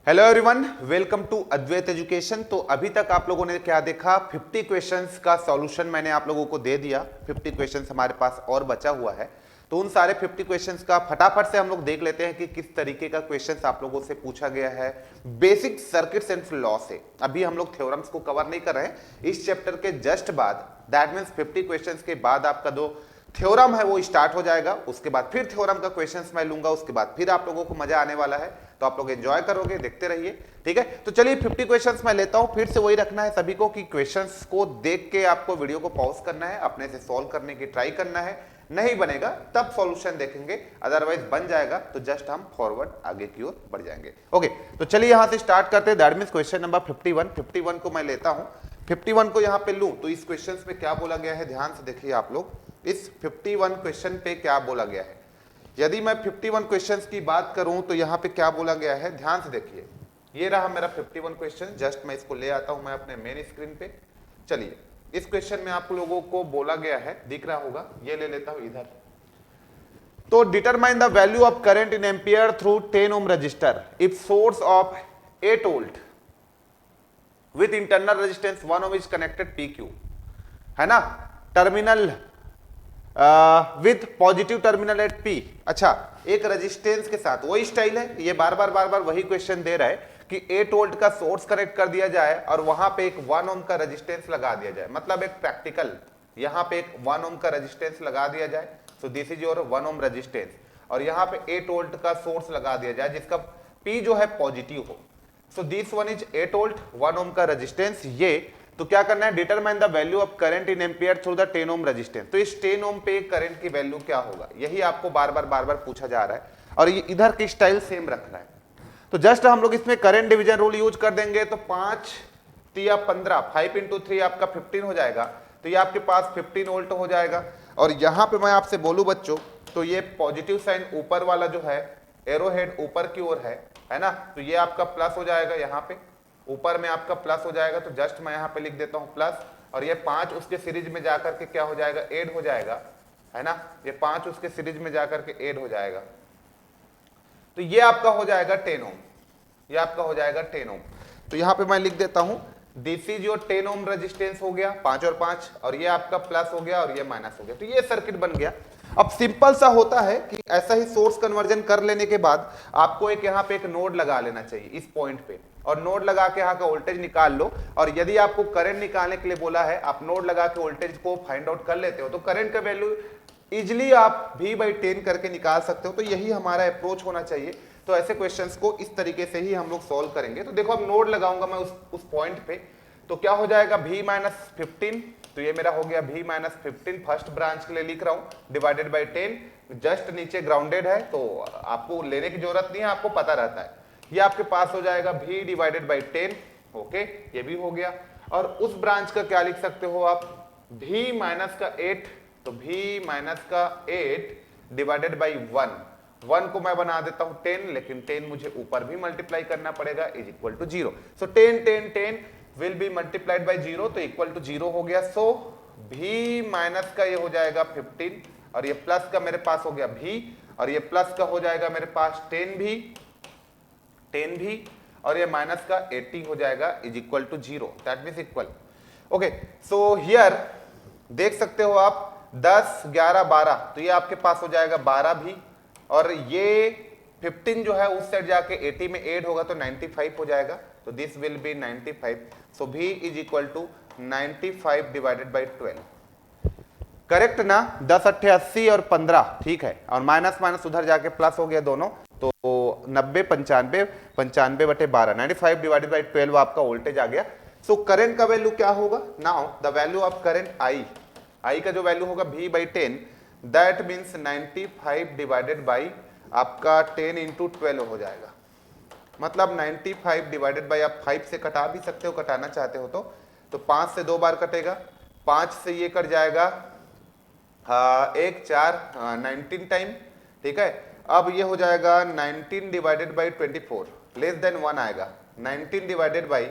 Hello everyone, welcome to Advait education. तो अभी तक आप लोगों ने क्या देखा, 50 क्वेश्चंस का सॉल्यूशन मैंने आप लोगों को दे दिया। 50 क्वेश्चंस हमारे पास और बचा हुआ है, तो उन सारे 50 क्वेश्चंस का फटाफट से हम लोग देख लेते हैं कि किस तरीके का क्वेश्चंस आप लोगों से पूछा गया है। बेसिक सर्किट्स एंड लॉ से अभी हम लोग थ्योरम्स को कवर नहीं कर रहे हैं। इस चैप्टर के जस्ट बाद, दैट मीन्स 50 क्वेश्चंस के बाद आपका दो थ्योरम है वो स्टार्ट हो जाएगा। उसके बाद फिर थ्योरम का क्वेश्चंस मैं लूंगा, उसके बाद फिर आप लोगों को मजा आने वाला है, तो आप लोग एंजॉय करोगे, देखते रहिए, ठीक है। तो चलिए 50 क्वेश्चंस मैं लेता हूं। फिर से वही रखना है सभी को कि क्वेश्चंस को देख के आपको वीडियो को पॉज करना है, अपने से सॉल्व करने की ट्राई करना है। नहीं बनेगा तब सॉल्यूशन देखेंगे, अदरवाइज बन जाएगा तो जस्ट हम फॉरवर्ड आगे की ओर बढ़ जाएंगे। ओके, तो चलिए यहां से स्टार्ट करते हैं। दैट मींस क्वेश्चन नंबर 51 को मैं लेता हूं। 51 को यहां पे लूं तो इस क्वेश्चन में क्या बोला गया है, ध्यान से देखिए आप लोग। इस 51 क्वेश्चन पे क्या बोला गया है, यदि मैं 51 क्वेश्चंस की बात करूं तो यहां पे क्या बोला गया है, ध्यान से देखिए। ये रहा मेरा 51 क्वेश्चन, जस्ट मैं इसको ले आता हूं मैं अपने मेन स्क्रीन पे। चलिए, इस क्वेश्चन में आप लोगों को बोला गया है, दिख रहा होगा, ये ले लेता हूं इधर। तो determine the value of current in ampere through 10 ohm resistor if source of 8 volt with internal resistance 1 ohm is connected P Q, है ना, terminal with positive terminal at P. अच्छा, एक रेजिस्टेंस के साथ, वही स्टाइल है, ये बार बार वही क्वेश्चन दे रहा है कि 8 वोल्ट का सोर्स कनेक्ट कर दिया जाए और वहां पे एक 1 ओम का रेजिस्टेंस लगा दिया जाए, मतलब एक प्रैक्टिकल, यहां पे एक 1 ओम का रेजिस्टेंस लगा दिया जाए। सो this is your 1 ohm resistance, और यहां पे 8 वोल्ट का सोर्स लगा दिया जाए जिसका पी जो है पॉजिटिव हो। So this one is 8 volt, 1 ओम का रेजिस्टेंस। ये तो क्या करना है, determine the value of current in ampere through the 10 ohm resistance. तो इस 10 ओम पे करंट की वैल्यू क्या होगा, यही आपको बार बार पूछा जा रहा है, और ये इधर की स्टाइल सेम रखना है। तो जस्ट हम लोग इसमें करंट डिवीजन रूल यूज कर देंगे, तो 5 या 15, 5 इंटू 3 आपका 15 हो जाएगा। तो ये आपके पास 15 वोल्ट हो जाएगा। और यहां पे मैं आपसे बोलूं बच्चों, तो ये पॉजिटिव साइन ऊपर वाला जो है, एरो हेड ऊपर की ओर है ना, तो ये आपका प्लस हो जाएगा, यहाँ पे ऊपर में आपका प्लस हो जाएगा। तो जस्ट मैं यहाँ पे लिख देता हूँ प्लस, और ये 5 उसके सीरीज में जाकर के क्या हो जाएगा, ऐड हो जाएगा, है ना, ये 5 उसके सीरीज में जाकर के ऐड हो जाएगा। तो ये आपका हो जाएगा 10 ओम, ये आपका हो जाएगा 10 ओम। तो यहाँ पे मैं लिख देता हूँ this is your 10 ohm resistance हो गया, 5 और 5, और ये आपका प्लस हो गया और ये माइनस हो गया। तो ये सर्किट बन गया। अब सिंपल सा होता है कि ऐसा ही सोर्स कन्वर्जन कर लेने के बाद आपको एक यहाँ पे एक नोड लगा लेना चाहिए इस पॉइंट पे, और नोड लगा के यहाँ का वोल्टेज निकाल लो। और यदि आपको करंट निकालने के लिए बोला है, आप नोड लगा के वोल्टेज को फाइंड आउट कर लेते हो, तो करंट का वैल्यू इजिली आप V/10 करके निकाल सकते हो। तो यही हमारा अप्रोच होना चाहिए। तो ऐसे क्वेश्चंस को इस तरीके से ही हम लोग सॉल्व करेंगे। तो देखो, अब नोड लगाऊंगा मैं उस पॉइंट पे, तो क्या हो जाएगा, V-15। तो ये मेरा हो गया V-15, फर्स्ट ब्रांच के लिए लिख रहा हूं, डिवाइडेड बाई 10। जस्ट नीचे ग्राउंडेड है तो आपको लेने की जरूरत नहीं है, आपको पता रहता है। ये आपके पास हो जाएगा V/10। ओके, ये भी हो गया। और उस ब्रांच का क्या लिख सकते हो आप, V-8। तो V-8 डिवाइडेड बाई 1 को मैं बना देता हूं 10, लेकिन 10 मुझे ऊपर भी मल्टीप्लाई करना पड़ेगा, is equal to 0। So 10 will be multiplied by 0, तो इक्वल टू 0 हो गया। सो V माइनस का ये हो जाएगा 15, और ये प्लस का मेरे पास हो गया V, और ये प्लस का हो जाएगा मेरे पास 10 भी, और ये माइनस का 80 हो जाएगा, is equal to 0। That means equal. Okay, so here देख सकते हो आप 10, 11, 12, तो ये आपके पास हो जाएगा 12 भी, और ये 15 जो है उस साइड जाके 80 में ऐड होगा तो 95 हो जाएगा। तो this will be 95। So V is equal to 95 divided by 12। Correct ना, 10 8 80 और 15, ठीक है, और माइनस माइनस उधर जाके प्लस हो गया दोनों, तो 90 95 95 बटे 12, 95 डिवाइडेड बाई 12 आपका वोल्टेज आ गया। सो करंट का वैल्यू क्या होगा, now the value of current I का जो वैल्यू होगा V/10, that means 95 divided by आपका 10 इंटू 12 हो जाएगा। मतलब 95 डिवाइडेड बाई, आप 5 से कटा भी सकते हो, कटाना चाहते हो तो 5 से 2 बार कटेगा, 5 से ये कट जाएगा 1 4 19 टाइम, ठीक है। अब ये हो जाएगा 19 डिवाइडेड बाई 24, लेस देन 1 आएगा। 19 डिवाइडेड बाई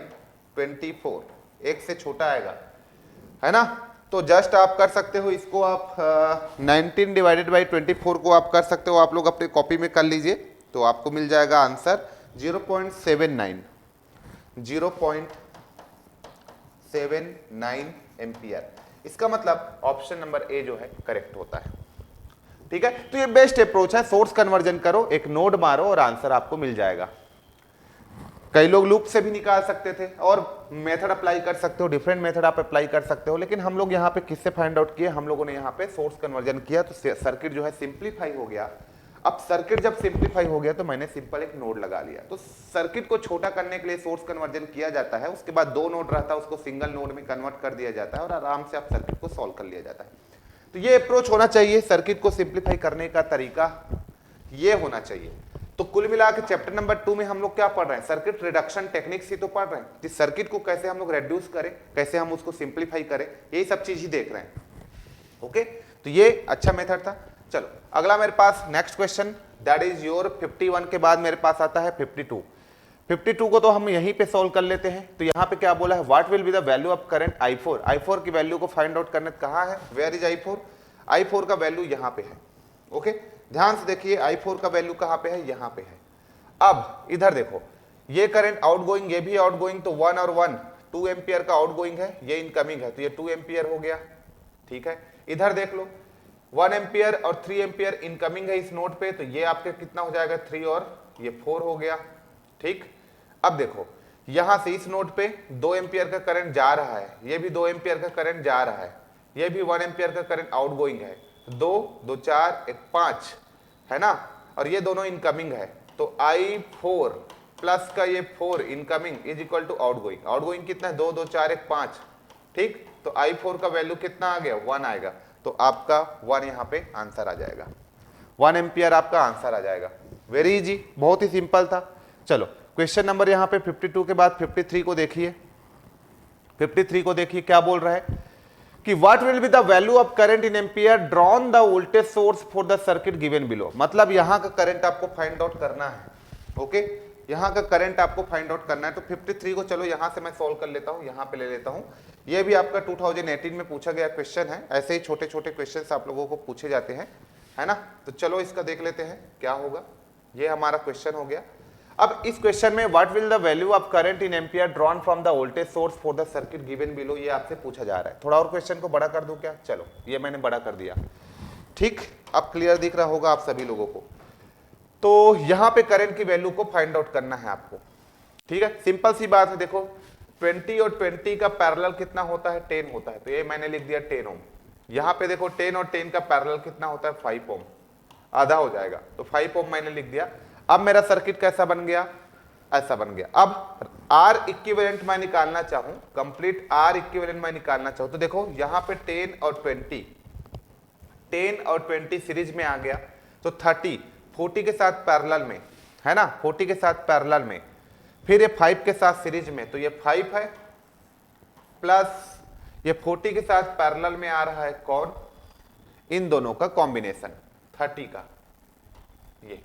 24, 1 से छोटा आएगा, है ना। तो जस्ट आप कर सकते हो इसको, आप 19 डिवाइडेड बाई 24 को आप कर सकते हो, आप लोग अपने कॉपी में कर लीजिए, तो आपको मिल जाएगा आंसर 0.79 0.79 एम्पियर। इसका मतलब ऑप्शन नंबर ए जो है करेक्ट होता है। ठीक है, तो ये बेस्ट अप्रोच है, सोर्स कन्वर्जन करो, एक नोड मारो और आंसर आपको मिल जाएगा। कई लोग लूप से भी निकाल सकते थे और मेथड अप्लाई कर सकते हो, डिफरेंट मेथड आप अप्लाई कर सकते हो, लेकिन हम लोग यहाँ पे किससे फाइंड आउट किए, हम लोगों ने यहाँ पे सोर्स कन्वर्जन किया, तो सर्किट जो है सिंप्लीफाई हो गया। अब सर्किट जब सिंप्लीफाई हो गया तो मैंने सिंपल एक नोड लगा लिया। तो सर्किट को छोटा करने के लिए सोर्स कन्वर्जन किया जाता है, उसके बाद दो नोड रहता है उसको सिंगल नोड में कन्वर्ट कर दिया जाता है और आराम से आप सर्किट को सॉल्व कर लिया जाता है। तो ये अप्रोच होना चाहिए, सर्किट को सिंप्लीफाई करने का तरीका ये होना चाहिए। तो कुल मिला के चैप्टर नंबर 2 में हम लोग क्या पढ़ रहे हैं, सर्किट रिडक्शन टेक्निक्स ही तो पढ़ रहे हैं कि सर्किट को कैसे हम लोग रिड्यूस करें, कैसे हम उसको सिंप्लीफाई करें, यही सब चीज ही देख रहे हैं। ओके, तो ये अच्छा मेथड था। चलो अगला मेरे पास next question, that is your 51 के बाद मेरे पास आता है 52। 52 को तो हम यहीं पे सॉल्व कर लेते हैं। तो यहाँ पे क्या बोला है, what will be the value of current I4। I4 की वैल्यू को फाइंड आउट करने कहाँ है, वेयर इज I4। I4 का वैल्यू यहाँ पे है। ओके, ध्यान से देखिए I4 का वैल्यू कहाँ पे है, यहाँ पे है। अब इधर देखो, ये करंट आउटगोइंग, ये भी आउटगोइंग, तो 1 और 1 2 एम्पियर का आउटगोइंग है, ये इनकमिंग है, तो ये 2 एम्पियर हो गया। ठीक है, इधर देख लो 1 एम्पियर और 3 एम्पियर इनकमिंग है इस नोड पे, तो ये आपके कितना हो जाएगा 3 और ये 4 हो गया। ठीक, अब देखो यहां से इस नोड पे 2 एम्पियर का करंट जा रहा है, ये भी 2 एम्पियर का करंट जा रहा है, ये भी 1 एम्पियर का करंट आउटगोइंग है, 2 2 4 1 5 है ना, और ये दोनों इनकमिंग है। तो I4 प्लस का ये 4 incoming is equal to outgoing. Outgoing कितना है, 2 2 4 1 5। ठीक, तो I4 का वैल्यू कितना आ गया, 1 आएगा, तो आपका 1 यहाँ पे आंसर आ जाएगा, 1 एम्पियर आपका आंसर आ जाएगा। वेरी इजी, बहुत ही सिंपल था। चलो क्वेश्चन नंबर यहाँ पे 52 के बाद 53 को देखिए। 53 को देखिए क्या बोल रहा है कि what will be the value of current in ampere drawn the voltage source for the circuit given below. मतलब यहाँ का करंट आपको फाइंड आउट करना है। ओके, यहाँ का करंट आपको फाइंड आउट करना है। तो 53 को चलो यहाँ से मैं सॉल्व कर लेता हूँ, यहाँ पे ले लेता हूँ। ये भी आपका 2018 में पूछा गया क्वेश्चन है, ऐसे ही छोटे छोटे क्वेश्चंस आप लोगों को पूछे जाते हैं, है ना। तो चलो इसका देख लेते हैं क्या होगा। ये हमारा क्वेश्चन हो गया। अब इस क्वेश्चन में what will the value of current in ampere drawn from the voltage source for the circuit given below, ये आपसे पूछा जा रहा है। थोड़ा और क्वेश्चन को बड़ा कर दूं क्या, चलो ये मैंने बड़ा कर दिया। ठीक, अब क्लियर दिख रहा होगा आप सभी लोगों को। तो यहाँ पे करंट की वैल्यू को फाइंड आउट करना है आपको। ठीक है, सिंपल सी बात है। देखो 20 और 20 का पैरेलल कितना होता है, 10 होता है, तो ये मैंने लिख दिया 10 ओम। यहाँ पे देखो 10 और 10 का पैरेलल कितना होता है, 5 ओम, आधा हो जाएगा, तो 5 ओम मैंने लिख दिया। अब मेरा सर्किट कैसा बन गया, ऐसा बन गया। अब R इक्विवेलेंट मैं निकालना चाहूं, कंप्लीट R इक्विवेलेंट मैं निकालना चाहूं, तो देखो यहाँ पे 10 और 20 सीरीज में आ गया, तो 30 40 के साथ पैरेलल में है ना, 40 के साथ पैरेलल में, फिर ये 5 के साथ सीरीज में, तो ये 5 है, प्लस ये 40 के साथ पैरेलल में आ रहा है कौन, इन दोनों का कॉम्बिनेशन 30 का। ये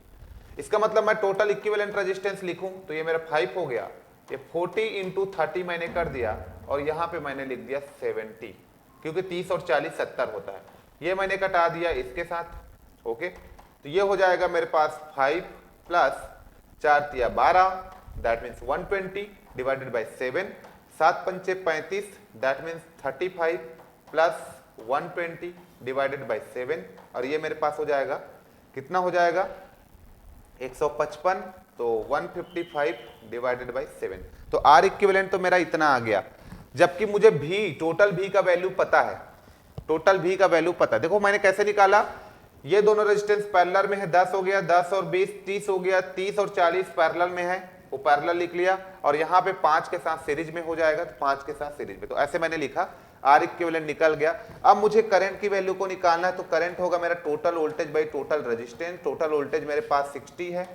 इसका मतलब मैं टोटल इक्विवेलेंट रेजिस्टेंस लिखूं तो ये मेरा 5 हो गया, ये 40 इंटू 30 मैंने कर दिया, और यहां पे मैंने लिख दिया 70, क्योंकि 30 और 40 70 होता है। ये मैंने कटा दिया इसके साथ। ओके, तो ये हो जाएगा मेरे पास 5 प्लस 4 तिया 12, दैट मीन्स 120 डिवाइडेड बाई 7, 7 पंचे 35, that means 35 plus 120 divided by 7, और ये मेरे पास हो जाएगा कितना हो जाएगा 155, तो 155 डिवाइडेड बाई 7। तो R इक्विवेलेंट तो मेरा इतना आ गया, जबकि मुझे भी टोटल भी का वैल्यू पता है, टोटल भी का वैल्यू पता है। देखो मैंने कैसे निकाला, ये दोनों रेजिस्टेंस पैरेलल में है, 10 हो गया, 10 और 20 30 हो गया, 30 और 40 पैरेलल में है, वो पैरेलल लिख लिया, और यहाँ पे 5 के साथ सीरीज में हो जाएगा, तो 5 के साथ सीरीज में, तो ऐसे मैंने लिखा, R इक्विवेलेंट निकल गया। अब मुझे करंट की वैल्यू को निकालना है, तो करंट होगा मेरा total voltage by total resistance. Total voltage मेरे पास 60 है,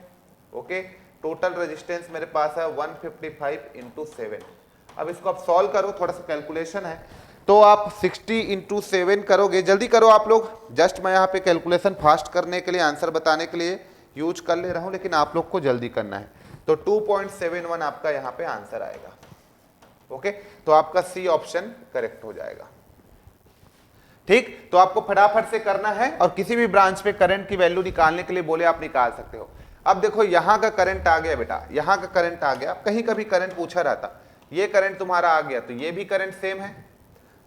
ओके, टोटल रेजिस्टेंस मेरे पास है 155 इंटू 7। अब इसको आप सॉल्व करो, थोड़ा सा कैलकुलेशन है, तो आप 60 इंटू 7 करोगे, जल्दी करो आप लोग, जस्ट मैं यहाँ पे कैलकुलेशन फास्ट करने के लिए, आंसर बताने के लिए यूज कर ले रहा हूँ, लेकिन आप लोग को जल्दी करना है। तो 2.71 आपका यहाँ पे आंसर आएगा। ओके, तो आपका सी ऑप्शन करेक्ट हो जाएगा। ठीक, तो आपको फटाफट से करना है, और किसी भी ब्रांच पे करंट की वैल्यू निकालने के लिए बोले आप निकाल सकते हो। अब देखो यहां का करंट आ गया बेटा, यहां का करंट आ गया, कहीं कभी करंट पूछा रहता, ये करंट तुम्हारा आ गया तो ये भी करंट सेम है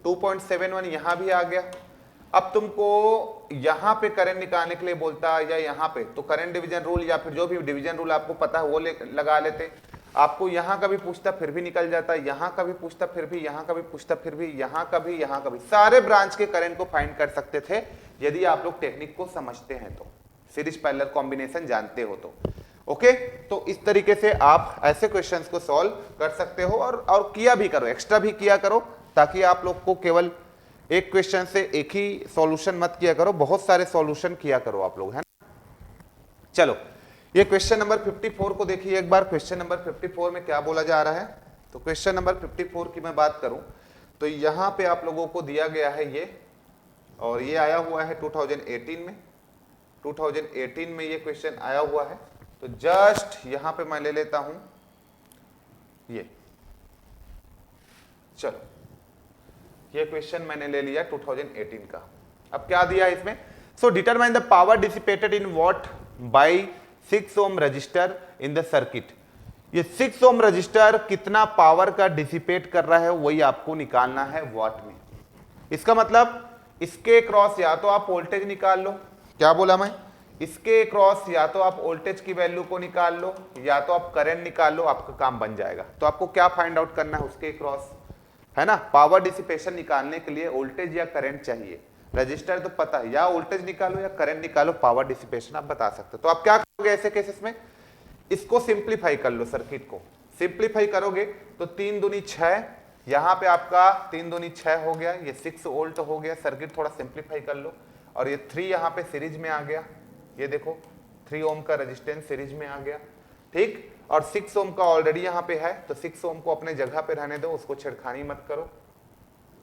2.71, यहां भी आ गया। अब तुमको यहां पे करंट निकालने के लिए बोलता या यहां पे, तो करंट डिवीजन रूल या फिर जो भी डिवीजन रूल आपको पता है वो लगा लेते। आपको यहां का भी पूछता फिर भी निकल जाता, यहां का भी पूछता फिर भी, यहां का भी पूछता फिर भी, यहां का भी, यहां का भी, सारे ब्रांच के करंट को फाइंड कर सकते थे यदि आप लोग टेक्निक को समझते हैं तो, सीरीज पैरेलल कॉम्बिनेशन जानते हो तो। ओके, तो इस तरीके से आप ऐसे क्वेश्चंस को सॉल्व कर सकते हो और किया भी करो, एक्स्ट्रा भी किया करो, ताकि आप लोग को केवल एक क्वेश्चन से एक ही सॉल्यूशन मत किया करो, बहुत सारे सॉल्यूशन किया करो आप लोग, है ना। चलो ये क्वेश्चन नंबर 54 को देखिए एक बार। क्वेश्चन नंबर 54 में क्या बोला जा रहा है, तो क्वेश्चन नंबर 54 की मैं बात करूं तो यहां पे आप लोगों को दिया गया है ये, और ये आया हुआ है 2018 में, 2018 में ये क्वेश्चन आया हुआ है। तो जस्ट यहां पे मैं ले लेता हूं ये, चलो ये क्वेश्चन मैंने ले लिया 2018 का। अब क्या दिया है इसमें, so determine the power dissipated in watt by 6 ohm resistor in the circuit. ये 6 ओम रजिस्टर कितना पावर का डिसिपेट कर रहा है वही आपको निकालना है वॉट में। इसका मतलब इसके क्रॉस या तो आप वोल्टेज निकाल लो, क्या बोला मैं, इसके क्रॉस या तो आप वोल्टेज की वैल्यू को निकाल लो या तो आप करंट निकाल लो, आपका काम बन जाएगा। तो आपको क्या फाइंड आउट करना है, उसके क्रॉस, है ना। पावर डिसिपेशन निकालने के लिए वोल्टेज या करंट चाहिए, रजिस्टर तो पता है, या वोल्टेज निकालो या करंट निकालो, पावर डिसिपेशन आप बता सकते हो। तो आप क्या करोगे ऐसे केसेस में, इसको सिंप्लीफाई कर लो, सर्किट को सिंप्लीफाई करोगे तो 3 दूनी 6, यहां पे आपका 3 दूनी 6 हो गया, ये 6 वोल्ट हो गया। सर्किट थोड़ा सिंप्लीफाई कर लो, और ये 3 यहां पे सीरीज में आ गया, ये देखो 3 ओम का रेजिस्टेंस सीरीज में आ गया, ठीक। और 6 ओम का ऑलरेडी यहां पे है, तो 6 ओम को अपने जगह पे रहने दो, उसको छेड़खानी मत करो।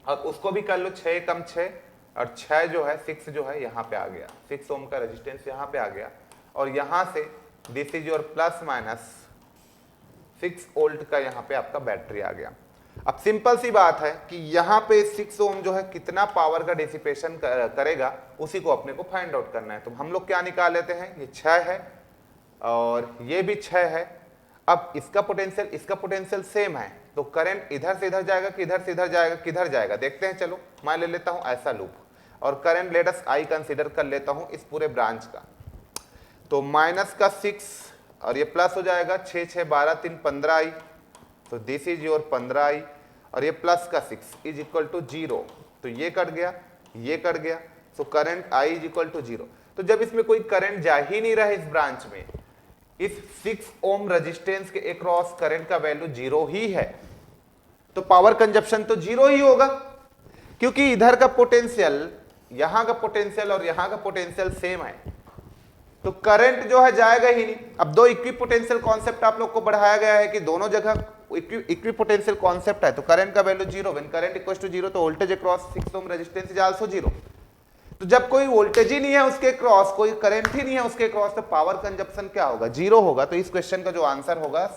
और उसको भी कर लो 6 कम 6, और 6 जो है 6 जो है यहाँ पे आ गया, 6 ओम का रेजिस्टेंस यहाँ पे आ गया, और यहाँ से this is your plus minus 6 volt का यहाँ पे आपका बैटरी आ गया। अब सिंपल सी बात है कि यहाँ पे 6 ओम जो है कितना पावर का डिसिपेशन करेगा, उसी को अपने को फाइंड आउट करना है। तो हम लोग क्या निकाल लेते हैं, ये 6 है और ये भी 6 है। अब इसका पोटेंशियल सेम है, तो करंट इधर से इधर जाएगा कि इधर से इधर जाएगा, किधर जाएगा देखते हैं। चलो मैं ले लेता हूं ऐसा लूप, और current let us I consider कर लेता हूं इस पूरे ब्रांच का। तो माइनस का 6 और ये प्लस हो जाएगा, 6 6 12 3 15 आई, तो दिस इज योर 15 आई, और ये प्लस का 6 इज इक्वल टू 0, तो ये कट गया, ये कट गया, so current I is equal to 0। तो जब इसमें कोई करंट जा ही नहीं रहा है इस ब्रांच में, इस 6 ओम रेजिस्टेंस के अक्रॉस करंट का वैल्यू 0 ही है, तो पावर कंजप्शन तो 0 ही होगा, क्योंकि इधर का पोटेंशियल, यहां का पोटेंशियल और यहां का पोटेंशियल सेम है, तो करंट जो है जाएगा ही नहीं। अब दो इक्विपोटेंशियल कॉन्सेप्ट आप लोग को बढ़ाया गया है कि दोनों जगह इक्विपोटेंशियल कॉन्सेप्ट है, तो करंट का value 0, when current equals to 0 तो voltage across 6 ohm resistance is also 0। तो जब कोई वोल्टेज ही नहीं है उसके क्रॉस, कोई करंट ही नहीं है उसके क्रॉस, तो पावर कंजप्शन क्या होगा, 0 होगा। तो इस क्वेश्चन का जो आंसर होगा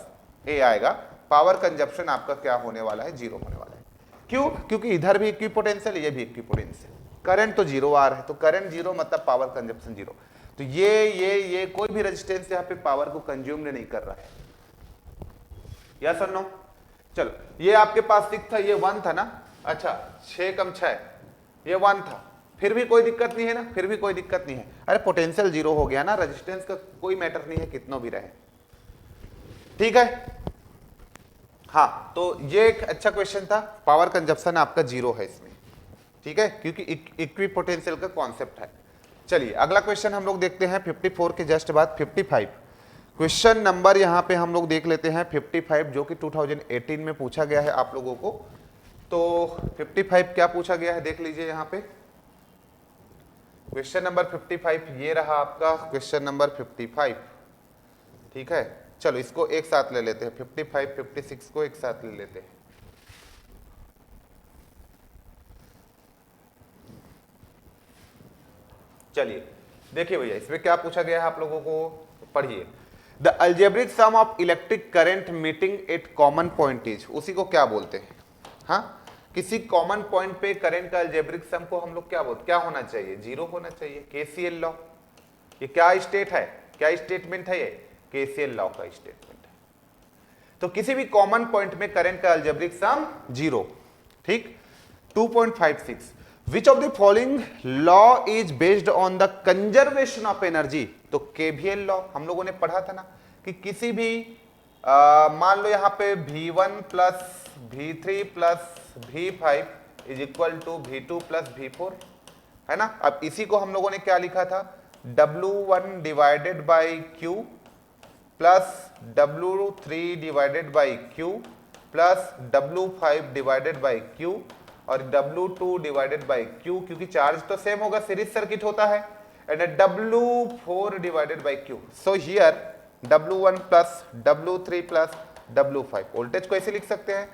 ए आएगा, पावर कंजप्शन आपका क्या होने वाला है, 0 होने वाला है। क्यों, क्योंकि इधर भी इक्विपोटेंशियल, ये भी इक्विपोटेंशियल, करंट तो 0 आ रहा है, तो करंट 0 मतलब पावर कंजप्शन 0। तो ये कोई भी रेजिस्टेंस यहाँ पे पावर को कंज्यूम नहीं कर रहा है, यस और नो। चलो ये आपके पास 6 था, ये 1 था ना, अच्छा 6 कम 6 ये 1 था, फिर भी कोई दिक्कत नहीं है ना, फिर भी कोई दिक्कत नहीं है। अरे पोटेंशियल 0 हो गया ना, रेजिस्टेंस का कोई मैटर नहीं है कितना भी रहे, ठीक है। हाँ, तो ये एक अच्छा क्वेश्चन था, पावर कंजप्शन आपका 0 है इसमें, ठीक है, क्योंकि इक्विपोटेंशियल का कॉन्सेप्ट है। चलिए अगला क्वेश्चन हम लोग देखते हैं 54 के जस्ट बाद 55। क्वेश्चन नंबर यहाँ पे हम लोग देख लेते हैं 55, जो कि 2018 में पूछा गया है आप लोगों को। तो 55 क्या पूछा गया है देख लीजिए यहाँ पे, क्वेश्चन नंबर 55 ये रहा आपका क्वेश्चन नंबर 55, ठीक है। चलो इसको एक साथ ले लेते हैं, 55 56 को एक साथ ले लेते हैं। चलिए देखिए भैया इसमें क्या पूछा गया है आप लोगों को, पढ़िए। The algebraic sum of electric current meeting at common point is, उसी को क्या बोलते हैं, हाँ, किसी कॉमन पॉइंट पे करंट का अलजेब्रिक सम को हम लोग क्या बोलते, क्या होना चाहिए, 0 होना चाहिए। केसीएल लॉ, ये क्या स्टेट है, क्या स्टेटमेंट है ये? केसीएल लॉ का स्टेटमेंट है। तो किसी भी कॉमन पॉइंट में करंट का अलजेब्रिक सम 0। ठीक। 2.56 विच of the following law is based on the conservation of energy? तो केवीएल लॉ हम लोगों ने पढ़ा था ना कि किसी भी मान लो यहां पे V1 plus V3 plus V5 is equal to V2 plus V4 है ना। अब इसी को हम लोगों ने क्या लिखा था? W1 divided by Q plus W3 divided by Q plus W5 divided by Q और W2 डिवाइडेड बाई Q, क्योंकि चार्ज तो सेम होगा, सीरीज सर्किट होता है, and W4 divided by Q। So here W1 plus W3 plus W5, voltage को ऐसे लिख सकते हैं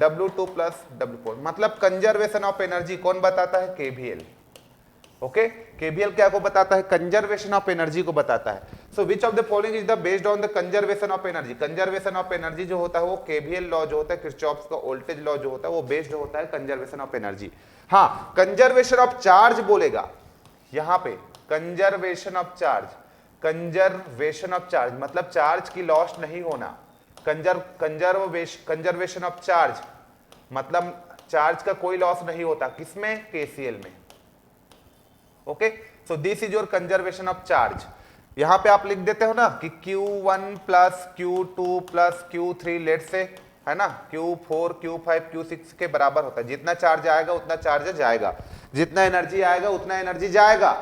W2 प्लस W4। मतलब कंजर्वेशन ऑफ एनर्जी कौन बताता है? केवीएल। ओके, केवीएल क्या को बताता है? कंजर्वेशन ऑफ एनर्जी को बताता है। So which of the following is the based on the conservation of energy? Conservation of energy जो होता है वो केवीएल लॉ जो होता है, किरचॉफ का वोल्टेज लॉ जो होता है वो बेस्ड होता है कंजर्वेशन ऑफ एनर्जी। हाँ, कंजर्वेशन ऑफ चार्ज बोलेगा यहां पे, conservation of charge, conservation of charge मतलब चार्ज की लॉस नहीं होना। कंजर्वेशन ऑफ चार्ज मतलब चार्ज का कोई लॉस नहीं होता, किसमें? केसीएल में। Okay, so this is your conservation of charge. यहां पे आप लिख देते हो ना कि Q1 plus Q2 plus Q3 late से, है ना, Q4 Q5 Q6 के बराबर होता है। जितना चार्ज आएगा उतना चार्ज जाएगा, जितना एनर्जी आएगा उतना एनर्जी जाएगा।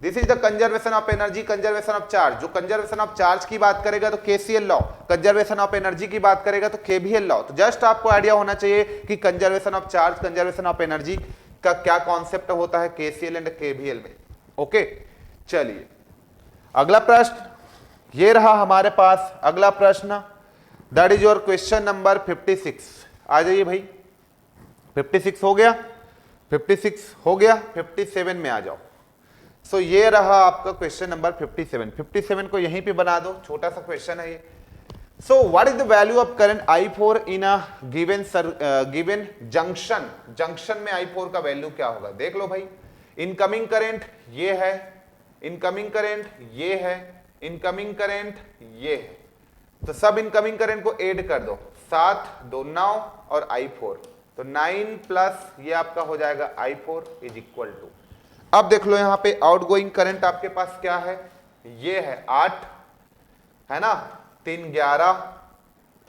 This is the conservation of energy, conservation of charge. जो कंजर्वेशन ऑफ चार्ज की बात करेगा तो KCL law, conservation of energy की बात करेगा तो केवीएल लॉ। तो जस्ट आपको आइडिया होना चाहिए कि conservation of charge, conservation of energy का क्या कॉन्सेप्ट होता है केसीएल एंड केवीएल में। ओके, चलिए अगला प्रश्न ये रहा हमारे पास। अगला प्रश्न that is your question number 56। आ जाइए भाई, 56 हो गया, 56 हो गया, 57 में आ जाओ। सो ये रहा आपका क्वेश्चन नंबर 57। 57 को यहीं पे बना दो, छोटा सा क्वेश्चन है ये। सो what is the value of current I4 in a given junction? Junction में I4 का वैल्यू क्या होगा? देख लो भाई, इनकमिंग करंट ये है, इनकमिंग करंट ये है, इनकमिंग करंट ये है, तो सब इनकमिंग करंट को ऐड कर दो, 7 2 9 और I4, तो 9 प्लस ये आपका हो जाएगा I4 इज इक्वल टू। अब देख लो यहां पे आउटगोइंग करंट आपके पास क्या है? ये है 8, है ना, 3 11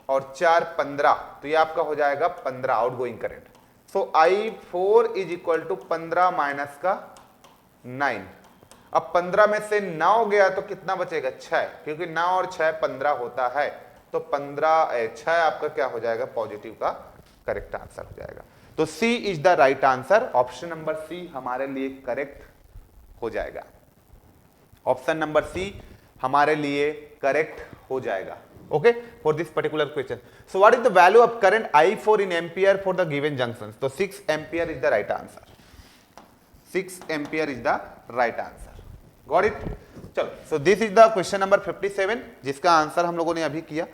और 4 15, तो ये आपका हो जाएगा 15 outgoing current. So I4 is equal to 15 minus का 9। अब 15 में से 9 गया तो कितना बचेगा? 6, क्योंकि 9 और 6 15 होता है, तो 6 आपका क्या हो जाएगा? पॉजिटिव का करेक्ट आंसर हो जाएगा। तो C is the right answer. Option number C हमारे लिए करेक्ट हो जाएगा। ऑप्शन नंबर C हमारे लिए करेक्ट हो जाएगा। Okay, for this particular question. So what is the value of current I4 in ampere for the given junction? तो 6 ampere is the right answer. 6 ampere is the right answer. Got it? चलो, so this is the question number 57 जिसका answer हम लोगों ने अभी किया।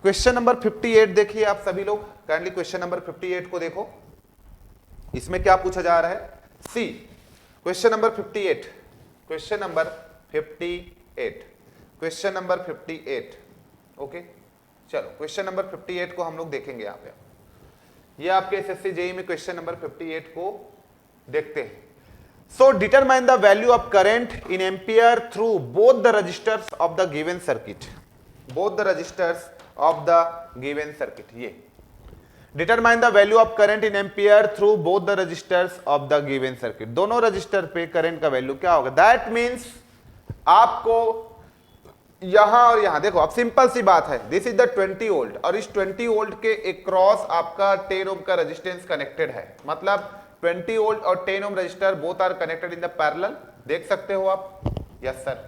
Question number 58 देखिए आप सभी लोग, काइंडली क्वेश्चन नंबर 58 को देखो। इसमें क्या पूछा जा रहा है? See question number 58, question number 58, question number 58। Okay, चलो क्वेश्चन नंबर 58 को हम लोग देखेंगे यहाँ पे। ये आपके एसएससी जेईई में क्वेश्चन नंबर 58 को देखते हैं। So determine the value of current in ampere through both the resistors of the given circuit. Both the resistors of the given circuit. ये determine the value of current in ampere through both the resistors of the given circuit. दोनों resistor पे current का value क्या होगा? That means आपको यहां और यहां देखो, अब सिंपल सी बात है, दिस इज द 20 वोल्ट और इस 20 वोल्ट के अक्रॉस आपका 10 ओम का रेजिस्टेंस कनेक्टेड है। मतलब 20 वोल्ट और 10 ohm resistor both are connected in the parallel. देख सकते हो आप? Yes sir.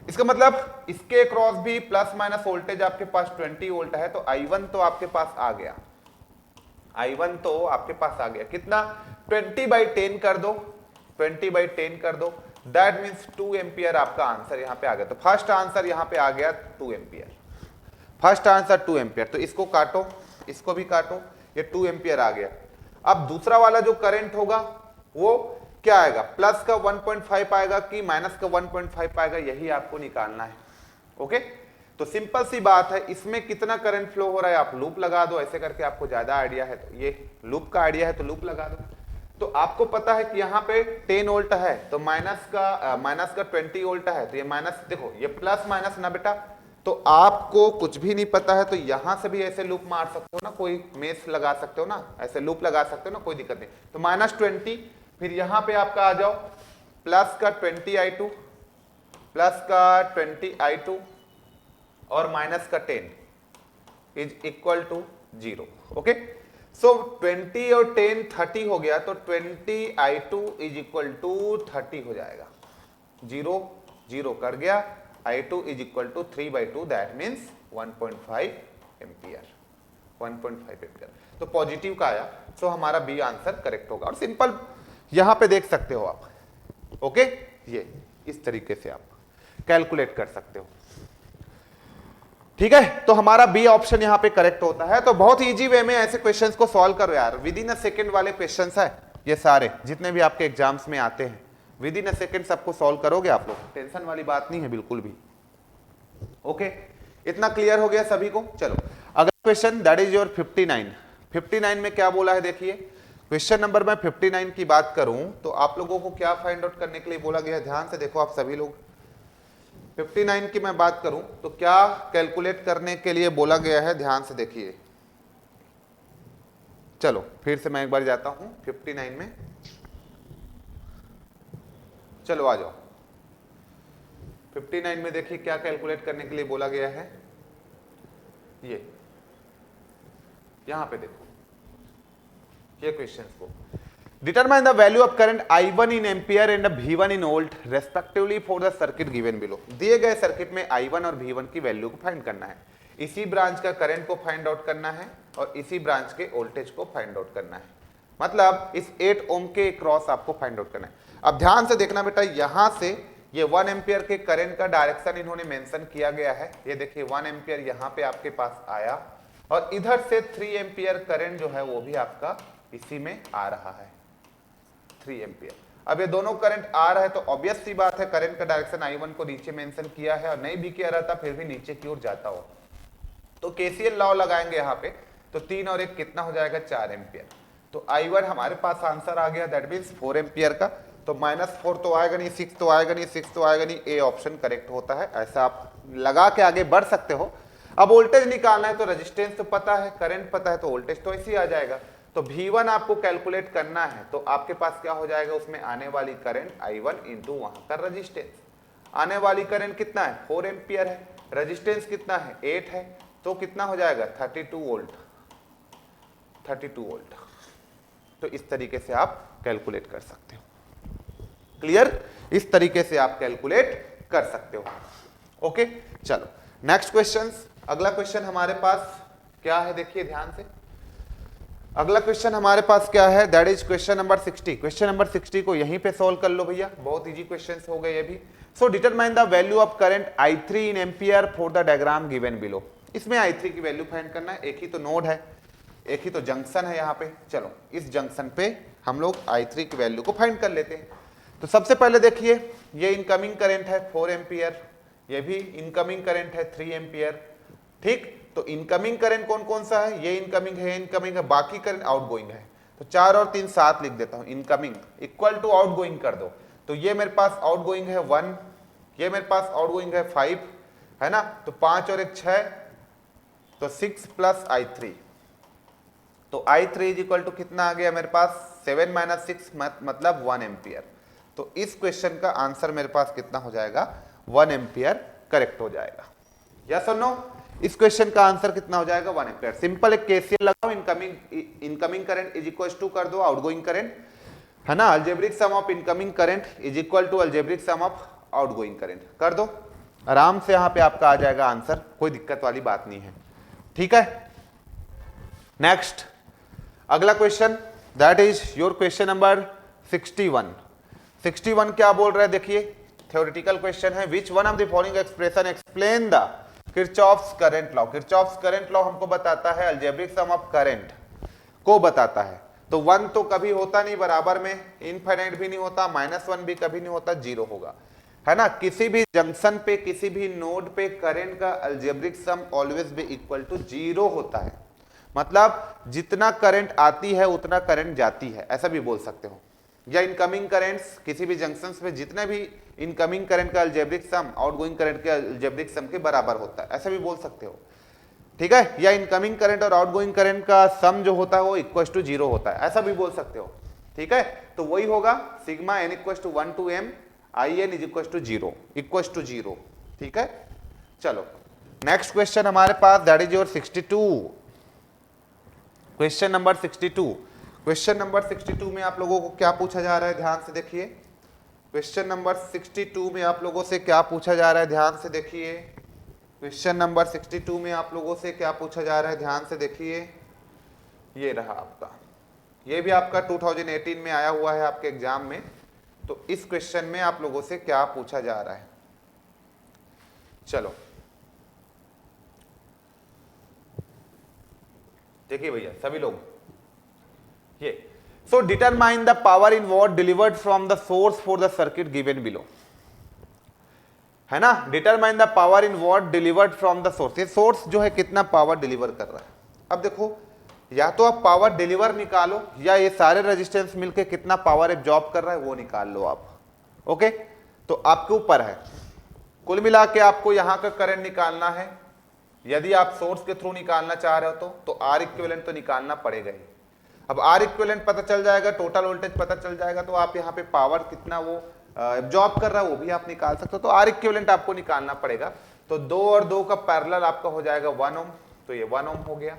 इसका मतलब इसके अक्रॉस भी प्लस माइनस वोल्टेज आपके पास 20 वोल्ट है, तो I1 तो आपके पास आ गया, I1 तो आपके पास आ गया। कितना? 20/10 कर दो, 20/10 कर दो, दैट मीन्स 2 एम्पियर आपका आंसर यहां पे आ गया। तो फर्स्ट आंसर यहां पे आ गया 2 एम्पियर। First answer 2 ampere. तो इसको काटो, इसको भी काटो, ये 2 एम्पियर आ गया। अब दूसरा वाला जो करंट होगा वो क्या आएगा? प्लस का 1.5 आएगा कि माइनस का 1.5 आएगा? यही आपको निकालना है। ओके, तो सिंपल सी बात है, इसमें कितना करंट फ्लो हो रहा है आप लूप लगा दो, ऐसे करके आपको ज्यादा आइडिया है तो ये लूप का आइडिया है तो लूप लगा दो। तो आपको पता है कि यहाँ पे 10 वोल्ट है तो माइनस का 20 वोल्ट है, तो ये माइनस, देखो ये प्लस माइनस ना बेटा, तो आपको कुछ भी नहीं पता है तो यहां से भी ऐसे लूप मार सकते हो ना, कोई मेष लगा सकते हो ना, ऐसे लूप लगा सकते हो ना, कोई दिक्कत नहीं। तो -20, फिर यहां पे आपका आ जाओ प्लस का 20i2 प्लस का 20i2 और माइनस का 10 इज इक्वल टू 0। ओके, सो 20 और 10 30 हो गया, तो 20i2 इज इक्वल टू 30 हो जाएगा, 0 0 कर गया, I2 is equal to 3/2, that means 1.5 ampere, 1.5 ampere. तो पॉजिटिव का आया, सो हमारा बी आंसर करेक्ट होगा। और सिंपल यहां पे देख सकते हो आप, ओके, ये इस तरीके से आप कैलकुलेट कर सकते हो, ठीक है। तो हमारा बी ऑप्शन यहां पे करेक्ट होता है। तो बहुत इजी वे में ऐसे क्वेश्चंस को सॉल्व करो यार, विद इन अ सेकंड वाले क्वेश्चंस है ये सारे, जितने भी आपके एग्जाम्स में आते हैं विद इन अ सेकंड सबको सॉल्व करोगे आप लोग, टेंशन वाली बात नहीं है बिल्कुल भी। ओके, इतना क्लियर हो गया सभी को। चलो अगला क्वेश्चन, दैट इज योर 59 में क्या बोला है देखिए। क्वेश्चन नंबर मैं 59 की बात करूं तो आप लोगों को क्या फाइंड आउट करने के लिए बोला गया है, ध्यान से देखो आप सभी लोग। 59 की मैं बात करूं तो क्या कैलकुलेट करने के लिए बोला गया है, ध्यान से देखिए। चलो फिर से मैं एक बार जाता हूं 59 में, चलो आ जाओ 59 में देखिए क्या कैलकुलेट करने के लिए बोला गया है। ये यहां पे देखो ये क्वेश्चन को, determine the value of current I1 in ampere and V1 in volt respectively for the circuit given below. दिए गए सर्किट में I1 और V1 की वैल्यू को फाइंड करना है, इसी ब्रांच का करंट को फाइंड आउट करना है और इसी ब्रांच के वोल्टेज को फाइंड आउट करना है, मतलब इस 8 ओम के क्रॉस आपको फाइंड आउट करना है। अब ध्यान से देखना बेटा, यहां से ये 1 एम्पियर के करंट का डायरेक्शन इन्होंने मेंशन किया गया है, ये देखिए 1 एम्पियर यहां पे आपके पास आया और इधर से 3 एम्पियर करंट जो है वो भी आपका इसी में आ रहा है, 3 एम्पियर। अब ये दोनों करंट आ रहा है तो ऑब्वियस सी बात है करंट का डायरेक्शन I1 को नीचे मेंशन किया है और नहीं भी किया रहता फिर भी नीचे की ओर जाता हो, तो KCL लॉ लगाएंगे यहाँ पे, तो 3 और 1 कितना हो जाएगा, 4 एम्पियर। तो I1 हमारे पास आंसर आ गया, दैट मीन्स 4 एम्पियर का। तो -4 तो आएगा नहीं, 6 तो आएगा नहीं, 6 तो आएगा नहीं, ए ऑप्शन करेक्ट होता है। ऐसा आप लगा के आगे बढ़ सकते हो। अब वोल्टेज निकालना है तो रेजिस्टेंस तो पता है, करंट पता है, तो वोल्टेज तो ऐसे ही आ जाएगा। तो V1 आपको कैलकुलेट करना है तो आपके पास क्या हो जाएगा, उसमें आने वाली करंट I1 इंटू वहां का रेजिस्टेंस। आने वाली करंट कितना है, 4 एम्पियर है, रेजिस्टेंस कितना है, 8 है, तो कितना हो जाएगा 32 वोल्ट, 32 वोल्ट। तो इस तरीके से आप कैलकुलेट कर सकते हो, क्लियर, इस तरीके से आप कैलकुलेट कर सकते हो। ओके, चलो नेक्स्ट क्वेश्चन। अगला क्वेश्चन हमारे पास क्या है, देखिए ध्यान से। अगला क्वेश्चन हमारे पास क्या है, that is question number 60। Question number 60 को यहीं पे सॉल्व कर लो भैया, बहुत इजी क्वेश्चंस हो गए ये भी। So determine the value of current I3 in ampere for the diagram given below. इसमें I3 की वैल्यू फाइंड करना है, एक ही तो नोड है, एक ही तो जंक्शन है यहाँ पे। चलो इस जंक्शन पे हम लोग I3 की वैल्यू को फाइंड कर लेते हैं। तो सबसे पहले देखिए ये इनकमिंग करंट है 4 एम्पियर, ये भी इनकमिंग करंट है 3 एम्पियर, ठीक। तो इनकमिंग करंट कौन कौन सा है, ये इनकमिंग है, बाकी करंट आउटगोइंग है। तो 4 और 3 7 लिख देता हूं, इनकमिंग इक्वल टू आउटगोइंग कर दो। तो ये मेरे पास आउटगोइंग है 1, ये मेरे पास आउटगोइंग है 5, है ना। तो 5 और 1 6, तो 6 प्लस I3। तो I3 इज इक्वल टू कितना आ गया मेरे पास, 7 माइनस 6 मतलब 1 एम्पियर। तो इस क्वेश्चन का आंसर मेरे पास कितना हो जाएगा, 1 एम्पियर करेक्ट हो जाएगा। यस और नो, इस क्वेश्चन का आंसर कितना हो जाएगा, 1 एम्पियर। सिंपल एक KCL लगाओ, incoming current is equal to कर दो आउटगोइंग करंट, है ना। Algebraic sum of incoming current is equal to algebraic sum of outgoing current कर दो, आराम से यहां पे आपका आ जाएगा आंसर, कोई दिक्कत वाली बात नहीं है, ठीक है। नेक्स्ट अगला question, that is your question number 61। 61 क्या बोल रहा है देखिए, थ्योरेटिकल क्वेश्चन है। Which one of the following expression explain the Kirchhoff's current law. Kirchhoff's current law हमको बताता है अलजेब्रिक सम ऑफ करंट को बताता है। तो 1 तो कभी होता नहीं बराबर में, इनफाइनाइट भी नहीं होता, -1 भी कभी नहीं होता, 0 होगा। है ना, किसी भी जंक्शन पे किसी भी नोड पे करंट का algebraic sum always be equal to 0 होता है। मतलब जितना करंट आती है उतना करंट जाती है, ऐसा भी बोल सकते हो। या इनकमिंग करंट्स किसी भी जंक्शंस पे जितने भी इनकमिंग करंट का अलजेब्रिक सम आउटगोइंग करंट के अलजेब्रिक सम के बराबर होता है, ऐसा भी बोल सकते हो। ठीक है, या इनकमिंग करंट और आउटगोइंग करंट का सम जो होता है वो इक्वल टू 0 होता है, ऐसा भी बोल सकते हो। ठीक है, तो वही होगा sigma n equal to 1 to m I N is equal to 0 equal to 0। ठीक है, चलो नेक्स्ट क्वेश्चन हमारे पास, that is your 62, question number 62। Question number 62 में आप लोगों को क्या पूछा जा रहा है, ध्यान से देखिए। क्वेश्चन नंबर 62 में आप लोगों से क्या पूछा जा रहा है, ध्यान से देखिए। क्वेश्चन नंबर 62 में आप लोगों से क्या पूछा जा रहा है, ध्यान से देखिए। ये रहा आपका, ये भी आपका 2018 में आया हुआ है आपके एग्जाम में। तो इस क्वेश्चन में आप लोगों से क्या पूछा जा रहा है, चलो देखिए भैया सभी लोग, ये so determine the power in watt delivered from the source for the circuit given below, है ना। Determine the power in watt delivered from the source, ये सोर्स जो है कितना पावर डिलीवर कर रहा है। अब देखो, या तो आप पावर डिलीवर निकालो या ये सारे रेजिस्टेंस मिलके कितना पावर एब्जॉर्ब कर रहा है वो निकाल लो आप। ओके, तो आपके ऊपर है। कुल मिला के आपको यहां का करंट निकालना है। यदि आप सोर्स के थ्रू निकालना चाह रहे हो तो आर इक्विवेलेंट तो निकालना पड़ेगा ही। अब आर इक्विवेलेंट पता चल जाएगा, टोटल वोल्टेज पता चल जाएगा, तो आप यहाँ पे पावर कितना वो एब्जॉर्ब कर रहा है वो भी आप निकाल सकते हो। तो आर इक्विवेलेंट आपको निकालना पड़ेगा। तो 2 और 2 का पैरेलल आपका हो जाएगा 1 ओम, तो ये 1 ओम हो गया।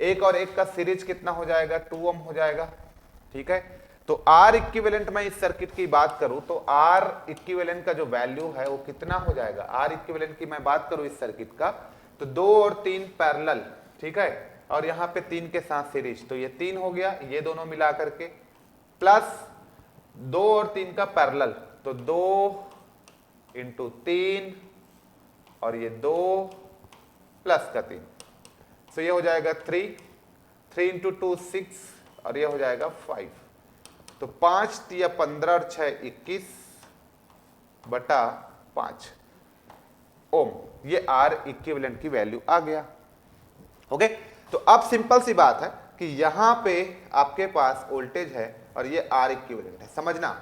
1 और 1 का सीरीज कितना हो जाएगा, 2 ओम हो जाएगा। ठीक है, तो आर इक्विवेलेंट में इस सर्किट की बात करूं तो आर इक्विवेलेंट का जो वैल्यू है वो कितना हो जाएगा। आर इक्विवेलेंट की मैं बात करूं इस सर्किट का तो 2 और 3 पैरेलल, ठीक है, और यहां पे 3 के साथ सीरीज, तो ये 3 हो गया, ये दोनों मिला करके प्लस 2 और 3 का पैरेलल, तो 2 इंटू 3 और ये 2 प्लस का 3, तो ये हो जाएगा 3 इंटू 2 6 और ये हो जाएगा 5, तो 5 या 15 और 6 21 बटा 5 ओम, ये आर इक्विवेलेंट की वैल्यू आ गया। ओके, तो अब सिंपल सी बात है कि यहां पे आपके पास वोल्टेज है और ये आर इक्विवेलेंट है, समझना।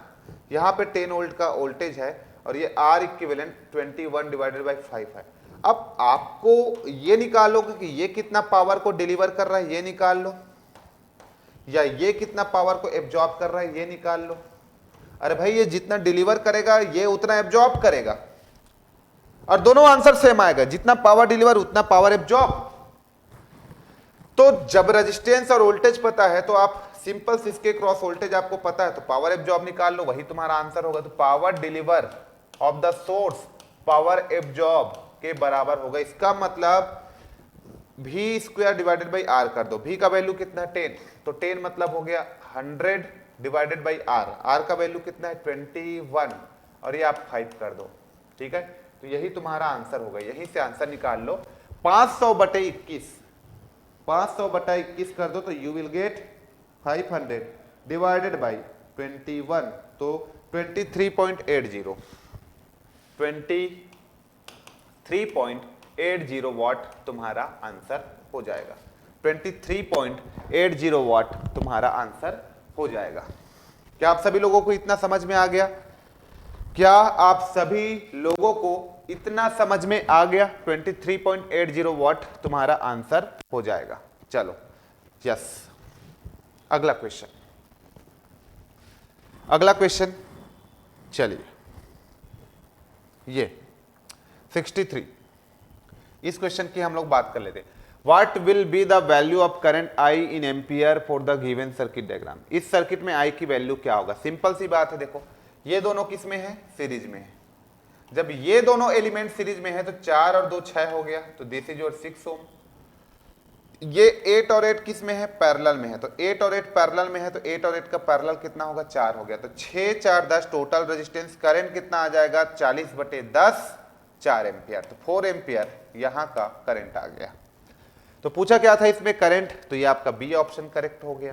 यहां पे 10 वोल्ट का वोल्टेज है और ये आर इक्विवेलेंट 21 डिवाइडेड बाई 5 है। अब आपको ये निकालो कि ये कितना पावर को डिलीवर कर रहा है, ये निकाल लो, या ये कितना पावर को एब्जॉर्ब कर रहा है, ये निकाल लो। अरे भाई, ये जितना डिलीवर करेगा ये उतना एब्जॉर्ब करेगा, और दोनों आंसर सेम आएगा, जितना पावर डिलीवर उतना पावर एब्जॉर्ब। तो जब रेजिस्टेंस और वोल्टेज पता है तो आप सिंपल इसके क्रॉस वोल्टेज आपको पता है तो पावर एब्जॉर्ब निकाल लो, वही तुम्हारा आंसर होगा। तो power deliver of the source power absorb के बराबर होगा। इसका मतलब v square divided by R कर दो। v का वैल्यू कितना है 10, तो 10 मतलब हो गया 100 डिवाइडेड बाई आर। आर का वैल्यू कितना है 21 और ये आप 5 कर दो। ठीक है, तो यही तुम्हारा आंसर होगा, यहीं से आंसर निकाल लो। 500 बटे 21, 500 बटा 21 कर दो तो you will gate 500 divided by 21, तो 23.80 23.80 वाट तुम्हारा आंसर हो जाएगा। 23.80 वाट तुम्हारा आंसर हो जाएगा। क्या आप सभी लोगों को इतना समझ में आ गया? क्या आप सभी लोगों को इतना समझ में आ गया? 23.80 वाट तुम्हारा आंसर हो जाएगा। चलो यस, अगला क्वेश्चन, अगला क्वेश्चन, चलिए ये 63, इस क्वेश्चन की हम लोग बात कर लेते हैं। What will be the value of current I in ampere for the given circuit diagram? इस सर्किट में I की वैल्यू क्या होगा? सिंपल सी बात है, देखो ये दोनों किस में है, सीरीज में है। जब ये दोनों एलिमेंट सीरीज में है तो 4 और 2 6 हो गया, तो दिस इज योर 6 ओम। ये 8 और 8 किस में है, पैरेलल में है, तो 8 और 8 पैरेलल में है, तो 8 और 8 का पैरेलल कितना होगा, 4 हो गया, तो 6 4 10 टोटल रेजिस्टेंस करंट कितना आ जाएगा 40 बटे 10 4 एम्पियर, तो 4 एम्पियर यहां का करंट आ गया। तो पूछा क्या था इसमें करंट, तो ये आपका बी ऑप्शन करेक्ट हो गया।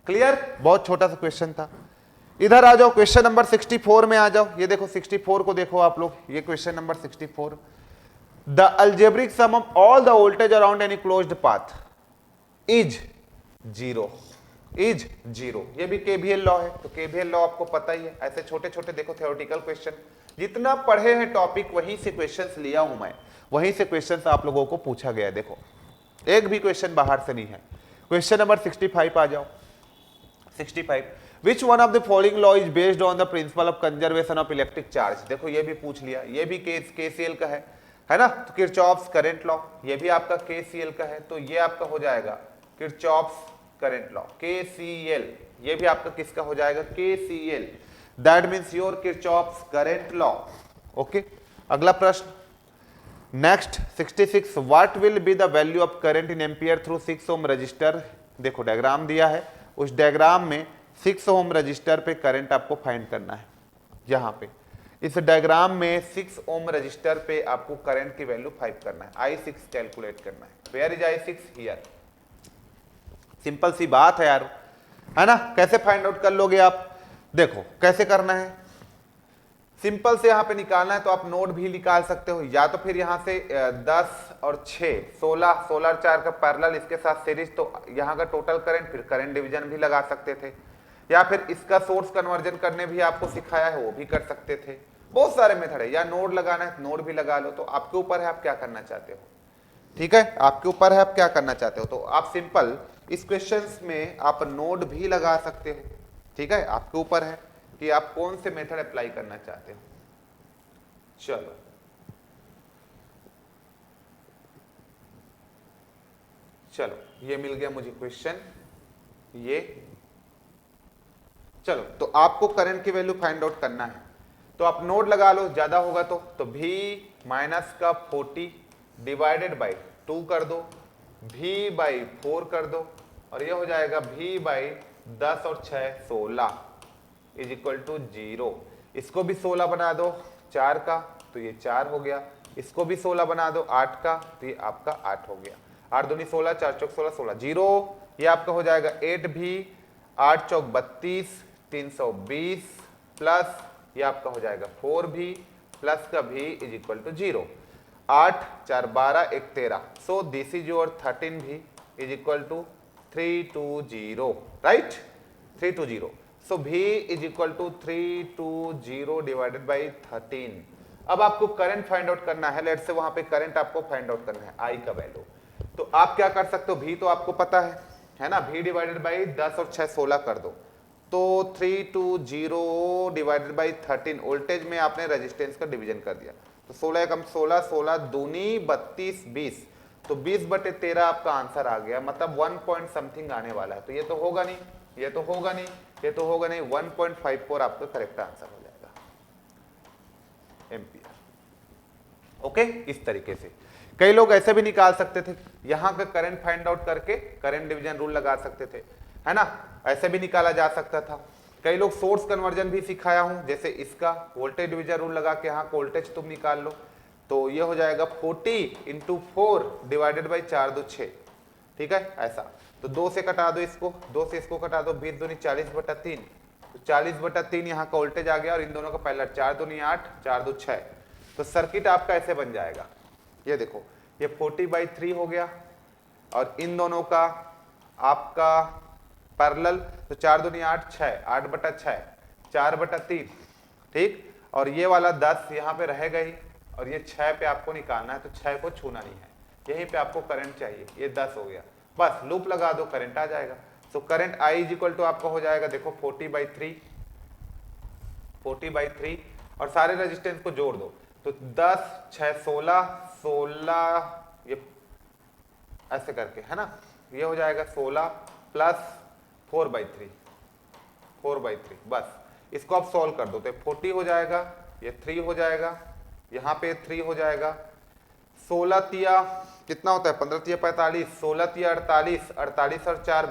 क्लियर? बहुत छोटा सा क्वेश्चन था। इधर आ जाओ, क्वेश्चन नंबर 64 में आ जाओ। ये देखो 64 को देखो आप लोग, ये question number 64। The algebraic sum of all the voltage around any closed path is zero, is zero. ये भी केवीएल लॉ है, तो केवीएल लॉ आपको पता ही है। ऐसे छोटे छोटे देखो थ्योरेटिकल क्वेश्चन, जितना पढ़े हैं टॉपिक वहीं से क्वेश्चंस लिया हूं मैं, वहीं से क्वेश्चंस आप लोगों को पूछा गया है। देखो एक भी क्वेश्चन बाहर से नहीं है। क्वेश्चन नंबर 65 आ जाओ। 65, which one of the following law is based on the principle of conservation of electric charge. देखो ये भी पूछ लिया, ये भी केसीएल का है ना। तो किरचॉफ्स करंट लॉ, ये भी आपका केसीएल का है, तो ये आपका हो जाएगा किरचॉफ्स करंट लॉ, केसीएल। ये भी आपका किसका हो जाएगा, KCL. That means your Kirchhoff's current law. Okay, अगला प्रश्न next 66, what will be the value of current in ampere through 6 ohm resistor. देखो डायग्राम दिया है, उस डायग्राम में 6 ओम रजिस्टर पे करंट आपको फाइंड करना है। यहां पे इस डायग्राम में 6 ओम रजिस्टर पे आपको करंट की वैल्यू 5 करना है, I6 कैलकुलेट करना है। Where is I6? Here. Simple सी बात है यार, है ना। कैसे फाइंड आउट कर लोगे आप, देखो कैसे करना है। सिंपल से यहां पे निकालना है तो आप नोड भी निकाल सकते हो, या तो फिर यहां से 10 और 6 16 16 और 4 का पैरेलल, इसके साथ सीरीज, तो यहां का टोटल करंट, फिर करंट डिवीजन भी लगा सकते थे, या फिर इसका सोर्स कन्वर्जन करने भी आपको सिखाया है, वो भी कर सकते थे। बहुत सारे मेथड है, या नोड लगाना है नोड भी लगा लो, तो आपके ऊपर है आप क्या करना चाहते हो। ठीक है, आपके ऊपर है आप क्या करना चाहते हो। तो आप सिंपल इस क्वेश्चंस में आप नोड भी लगा सकते हो। ठीक है, आपके ऊपर है कि आप कौन से मेथड अप्लाई करना चाहते हो। चलो चलो, ये मिल गया मुझे क्वेश्चन, ये। चलो, तो आपको करंट की वैल्यू फाइंड आउट करना है, तो आप नोड लगा लो, ज्यादा होगा तो V माइनस का 40 डिवाइडेड बाई 2 कर दो, V बाई 4 कर दो, और ये हो जाएगा V बाई 10 और 6 16 इज इक्वल टू 0। इसको भी 16 बना दो 4 का, तो ये 4 हो गया। इसको भी 16 बना दो 8 का, तो ये आपका 8 हो गया। 8 दूनी 16, 4 चौक 16, 16 0, ये आपका हो जाएगा 8 भी, 8 चौक 32 320, प्लस ये आपका हो जाएगा 4 भी, प्लस का भी is equal to 0। 8 4 12 1 13, so this is your 13 भी is equal to 320, right, 320। So V is equal to 320 divided by 13। अब आपको करंट फाइंड आउट करना है, लेट से वहां पे करंट आपको फाइंड आउट करना है, I का वैल्यू। तो आप क्या कर सकते हो, V तो आपको पता है ना, V डिवाइडेड बाई 10 और 6 16 कर दो, तो 320 डिवाइडेड बाई 13, वोल्टेज में आपने रेजिस्टेंस का डिवीजन कर दिया, तो 16 कम 16, 16 दूनी 32 20, तो 20/13 आपका आंसर आ गया, मतलब 1 पॉइंट समथिंग आने वाला है। तो ये तो होगा नहीं, ये तो होगा नहीं, ये तो होगा नहीं, 1.54 आपका करेक्ट आंसर हो जाएगा एम्पियर। ओके, इस तरीके से कई लोग ऐसे भी निकाल सकते थे, यहां का करंट फाइंड आउट करके करंट डिवीजन रूल लगा सकते थे, है ना, ऐसे भी निकाला जा सकता था। कई लोग सोर्स कन्वर्जन भी सिखाया हूं, जैसे इसका वोल्टेज डिवीजन रूल लगा के यहाँ वोल्टेज तुम निकाल लो, तो ये हो जाएगा 40 इंटू 4 डिवाइडेड बाई 4 2 6। ठीक है, ऐसा, तो 2 से कटा दो इसको, 2 से इसको कटा दो, 20 दूनी 40/3, तो 40/3 यहाँ का वोल्टेज आ गया, और इन दोनों का पहला 4 दूनी 8 4 2 6, तो सर्किट आपका ऐसे बन जाएगा। ये देखो, ये 40/3 हो गया, और इन दोनों का आपका पैरेलल, तो 4 दूनी 8 6 8/6 4/3, ठीक, और ये वाला 10 यहाँ पे रहेगा ही, और ये 6 पे आपको निकालना है, तो 6 को छूना नहीं है, यहीं पे आपको करंट चाहिए। ये 10 हो गया, बस लूप लगा दो, करंट आ जाएगा। तो current I is equal to आपका हो जाएगा, देखो 40/3 और सारे रेजिस्टेंस को जोड़ दो, तो 10 6 16 16, ये ऐसे करके, है ना, ये हो जाएगा 16 प्लस 4/3 बस इसको आप सॉल्व कर दो, तो 40 हो जाएगा, ये 3 हो जाएगा, यहाँ पे 3 हो जाएगा, 16 तिया कितना होता है, 15 तिया 45, 16 तिया 48, 48 और 4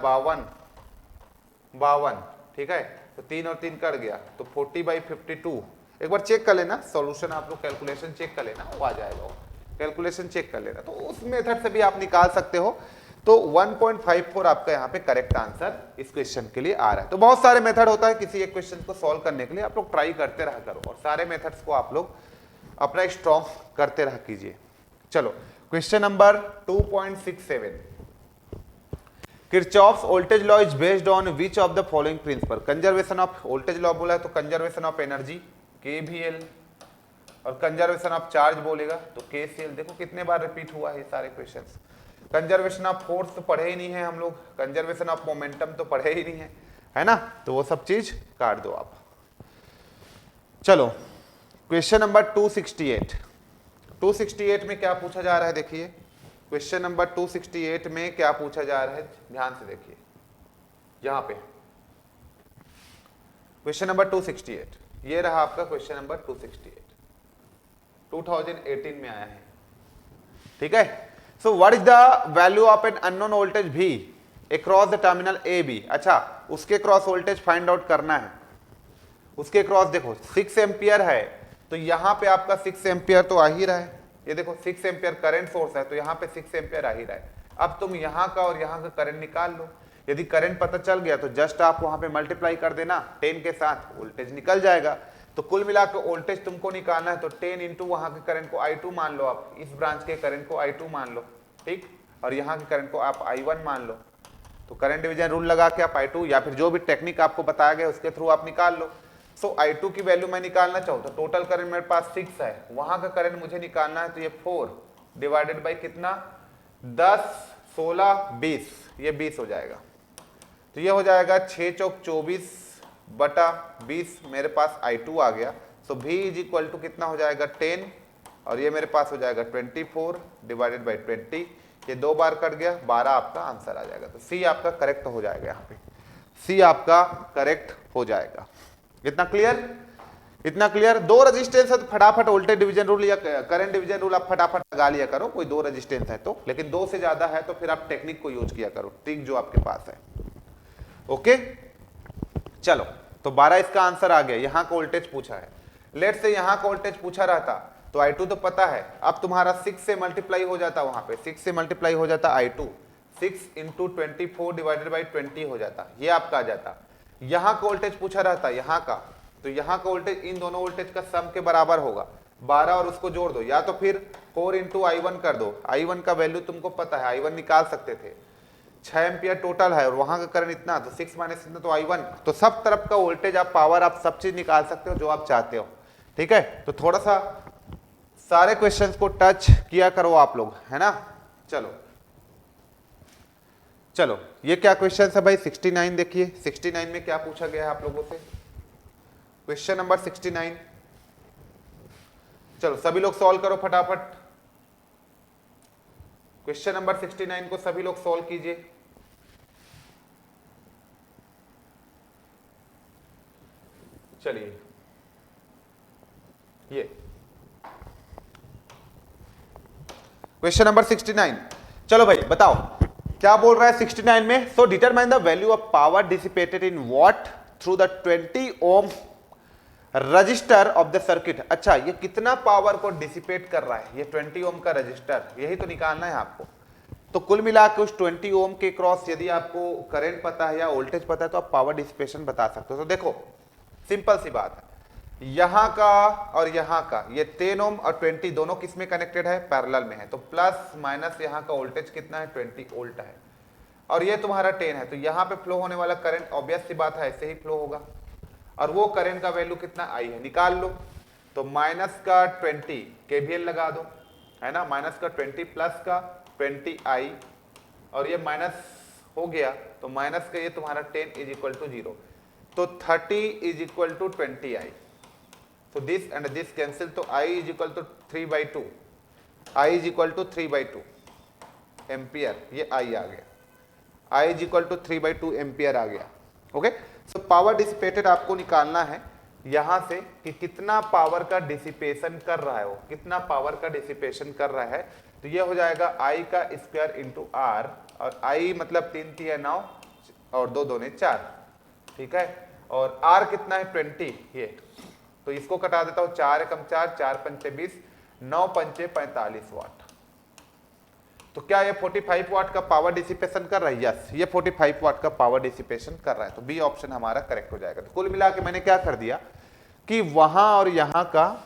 52, ठीक है, तो 3 और 3 कट गया, तो 40/52। एक बार चेक कर लेना सॉल्यूशन, आप लोग कैलकुलेशन चेक कर लेना, वो आ जाएगा, कैलकुलेशन चेक कर लेना, तो उस मेथड से भी आप निकाल सकते हो। तो 1.54 आपका यहाँ पे करेक्ट आंसर इस क्वेश्चन के लिए आ रहा है। तो बहुत सारे मेथड होता है किसी एक क्वेश्चन को सॉल्व करने के लिए, आप लोग ट्राई करते रहा करो और सारे मेथड्स को आप लोग अपना स्ट्रॉन्ग करते रहा कीजिए। चलो question number 2.67, Kirchhoff's voltage law is based on which of the following principle. Conservation of voltage law बोला है तो कंजर्वेशन ऑफ एनर्जी केवीएल, और कंजर्वेशन ऑफ चार्ज बोलेगा तो केसीएल। देखो कितने बार रिपीट हुआ है ये सारे क्वेश्चंस। कंजर्वेशन ऑफ फोर्स तो पढ़े ही नहीं है हम लोग, कंजर्वेशन ऑफ मोमेंटम तो पढ़े ही नहीं है ना, तो वो सब चीज काट दो आप। चलो क्वेश्चन नंबर 268 में क्या पूछा जा रहा है देखिए, क्वेश्चन नंबर 268 में क्या पूछा जा रहा है, ध्यान से देखिए यहां पे क्वेश्चन नंबर 268, ये रहा आपका क्वेश्चन नंबर 268, 2018 में आया है, ठीक है। So what is the value of an unknown voltage V across the terminal A B. अच्छा, उसके क्रॉस वोल्टेज फाइंड आउट करना है, उसके क्रॉस देखो 6 एम्पियर है, तो यहां पे आपका 6 एम्पियर तो आ ही रहा है, ये देखो 6 एम्पियर करंट सोर्स है, तो यहाँ पे 6 एम्पियर आ ही रहा है। अब तुम यहाँ का और यहाँ का करंट निकाल लो, यदि करंट पता चल गया तो जस्ट आप वहां पे मल्टीप्लाई कर देना 10 के साथ, वोल्टेज निकल जाएगा। तो कुल मिलाकर वोल्टेज तुमको निकालना है, तो 10 इंटू वहां के करंट को I2 मान लो, आप इस ब्रांच के करंट को I2 मान लो, ठीक, और यहाँ के करंट को आप I1 मान लो। तो करंट डिवीजन रूल लगा के आप I2 या फिर जो भी टेक्निक आपको बताया गया उसके थ्रू आप निकाल लो। सो I2 की वैल्यू मैं निकालना चाहूँ तो टोटल करंट मेरे पास 6 है, वहां का करंट मुझे निकालना है, तो ये 4 डिवाइडेड बाई कितना, 10 16 20, ये 20 हो जाएगा। तो ये हो जाएगा 6 चौक 24 बटा 20, मेरे पास I2 आ गया। सो V इज इक्वल टू कितना हो जाएगा 10, और ये मेरे पास हो जाएगा 24 डिवाइडेड बाई 20, ये 2 बार कट गया, 12 आपका आंसर आ जाएगा। तो C आपका करेक्ट हो जाएगा, यहाँ पे C आपका करेक्ट हो जाएगा। इतना क्लियर, इतना क्लियर। 2 रेजिस्टेंस है तो फटाफट वोल्टेज डिवीजन रूल या करंट डिवीजन रूल आप फटाफट लगा लिया करो, कोई 2 रेजिस्टेंस है तो, लेकिन 2 से ज्यादा है तो फिर आप टेक्निक को यूज किया करो, ट्रिक जो आपके पास है। ओके चलो, तो 12 इसका आंसर आ गया। यहां का वोल्टेज पूछा है, लेट से यहां का वोल्टेज पूछा रहता तो I2 तो पता है, अब तुम्हारा 6 से मल्टीप्लाई हो जाता, वहां पे 6 से मल्टीप्लाई हो जाता I2, 6 इंटू 24 डिवाइडेड बाई 20 हो जाता, ये आपका आ जाता। यहां का वोल्टेज पूछा रहता यहां का, तो यहां का वोल्टेज इन दोनों वोल्टेज का सम के बराबर होगा, 12 और उसको जोड़ दो, या तो फिर 4 इंटू I1 कर दो। I1 का वैल्यू तुमको पता है, I1 निकाल सकते थे, 6 एम्पियर टोटल है और वहां का करंट इतना, तो 6 माइनस इतना तो I1, तो सब तरफ का वोल्टेज आप पावर आप सब चीज निकाल सकते हो जो आप चाहते हो, ठीक है। तो थोड़ा सा सारे क्वेश्चंस को टच किया करो आप लोग, है ना। चलो चलो, ये क्या क्वेश्चन है भाई, 69 देखिए, 69 में क्या पूछा गया है आप लोगों से, क्वेश्चन नंबर 69। चलो सभी लोग सॉल्व करो फटाफट, क्वेश्चन नंबर 69 को सभी लोग सॉल्व कीजिए। चलिए ये क्वेश्चन नंबर 69, चलो भाई बताओ क्या बोल रहा है 69 में। So determine the value of power dissipated in watt through the 20 ohm resistor of the circuit. अच्छा, ये कितना पावर को डिसिपेट कर रहा है, ये 20 ओम का रजिस्टर, यही तो निकालना है आपको। तो कुल मिलाकर उस 20 ओम के क्रॉस यदि आपको करंट पता है या वोल्टेज पता है तो आप पावर डिसिपेशन बता सकते हो। तो देखो सिंपल सी बात है, यहां का और यहां का, ये 10 ओम और 20 दोनों किस में कनेक्टेड है, पैरेलल में है, तो प्लस माइनस यहां का वोल्टेज कितना है, 20 वोल्ट है, और ये तुम्हारा 10 है, तो यहां पे फ्लो होने वाला करंट ऑब्वियस सी बात है ऐसे ही फ्लो होगा, और वो करंट का वैल्यू कितना आई है निकाल लो। तो माइनस का 20 केवीएल लगा दो, है ना, माइनस का 20 प्लस का 20 आई, और ये माइनस हो गया तो माइनस का ये तुम्हारा 10 इज इक्वल टू 0, तो 30 इज इक्वल टू 20 आई। तो दिस एंड दिस कैंसिल, तो I is equal to 3/2, I is equal to 3/2 ampere, ये I आ गया, I is equal to 3/2 ampere आ गया। ओके, सो पावर डिसिपेटेड आपको निकालना है यहां से कि कितना पावर का डिसिपेशन कर रहा है, वो कितना पावर का डिसिपेशन कर रहा है। तो ये हो जाएगा I का स्क्वायर इंटू R, और I मतलब 3 3 9 और 2 2 4, ठीक है, और R कितना है 20, ये तो इसको कटा देता हूं, 4 एकम 4, 4 पंचे 20, 9 पंचे 45 वाट। तो क्या ये 45 वाट का पावर डिसिपेशन कर रहा है? यस, ये 45 वाट का पावर डिसिपेशन कर रहा है। तो बी ऑप्शन हमारा करेक्ट हो जाएगा। तो कुल मिला के मैंने क्या कर दिया कि वहां और यहां का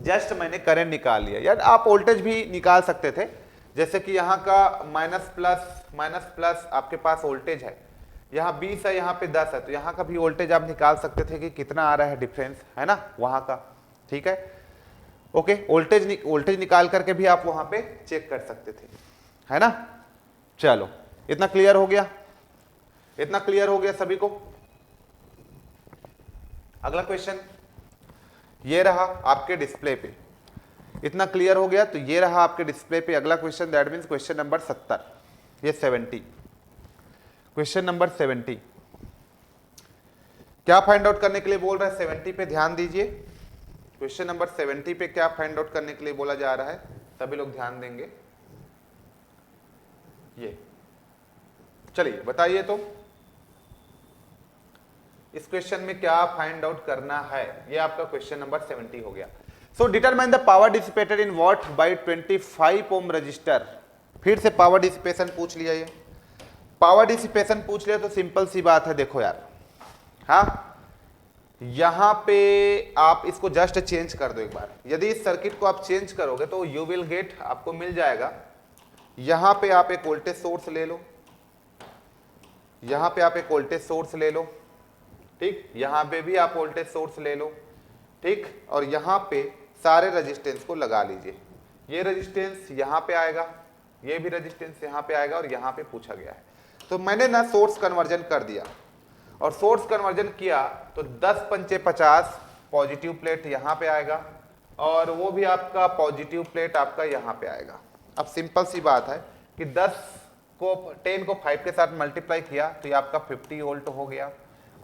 जस्ट मैंने करंट निकाल लिया। यार आप वोल्टेज भी निकाल सकते थे, जैसे कि यहाँ का माइनस प्लस आपके पास वोल्टेज है, यहाँ 20 है, यहाँ पे 10 है, तो यहाँ का भी वोल्टेज आप निकाल सकते थे कि कितना आ रहा है डिफरेंस, है ना, वहां का। ठीक है, ओके, वोल्टेज निकाल करके भी आप वहां पे चेक कर सकते थे, है ना। चलो, इतना क्लियर हो गया? इतना क्लियर हो गया सभी को? अगला क्वेश्चन ये रहा आपके डिस्प्ले पे। इतना क्लियर हो गया? तो ये रहा आपके डिस्प्ले पे अगला question, that means question number 70, ये 70, क्वेश्चन नंबर 70। क्या फाइंड आउट करने के लिए बोल रहा है? 70 पे ध्यान दीजिए। क्वेश्चन नंबर 70 पे क्या फाइंड आउट करने के लिए बोला जा रहा है? सभी लोग ध्यान देंगे। ये चलिए बताइए तो, इस क्वेश्चन में क्या फाइंड आउट करना है? ये आपका क्वेश्चन नंबर 70 हो गया। So determine the power dissipated in watt by 25 ohm resistor. फिर से पावर डिसिपेशन पूछ लिया, ये पावर डिसिपेशन पूछ लिया तो सिंपल सी बात है, देखो यार, हाँ, यहां पे आप इसको जस्ट चेंज कर दो एक बार। यदि इस सर्किट को आप चेंज करोगे तो यू विल गेट, आपको मिल जाएगा, यहां पे आप एक वोल्टेज सोर्स ले लो, यहां पे आप एक वोल्टेज सोर्स ले लो, ठीक, यहां पे भी आप वोल्टेज सोर्स ले लो, ठीक, और यहां पे सारे रेजिस्टेंस को लगा लीजिए। ये रेजिस्टेंस यहां पे आएगा, ये भी रेजिस्टेंस यहां पे आएगा, और यहां पे पूछा गया है। तो मैंने ना सोर्स कन्वर्जन कर दिया, और सोर्स कन्वर्जन किया तो 10 पंचे 50 पॉजिटिव प्लेट यहां पे आएगा, और वो भी आपका पॉजिटिव प्लेट आपका यहां पे आएगा। अब सिंपल सी बात है कि 10 को 5 के साथ मल्टीप्लाई किया तो ये आपका 50 वोल्ट हो गया,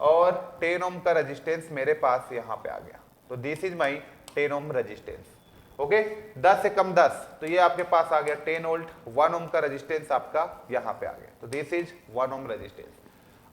और 10 ओम का रेजिस्टेंस मेरे पास यहाँ पे आ गया। तो this is my 10 ohm resistance. Okay, 10 से कम 10, तो ये आपके पास आ गया 10 वोल्ट। 1 ओम का रेजिस्टेंस आपका यहाँ पे आ गया, तो दिस इज 1 ओम रेजिस्टेंस।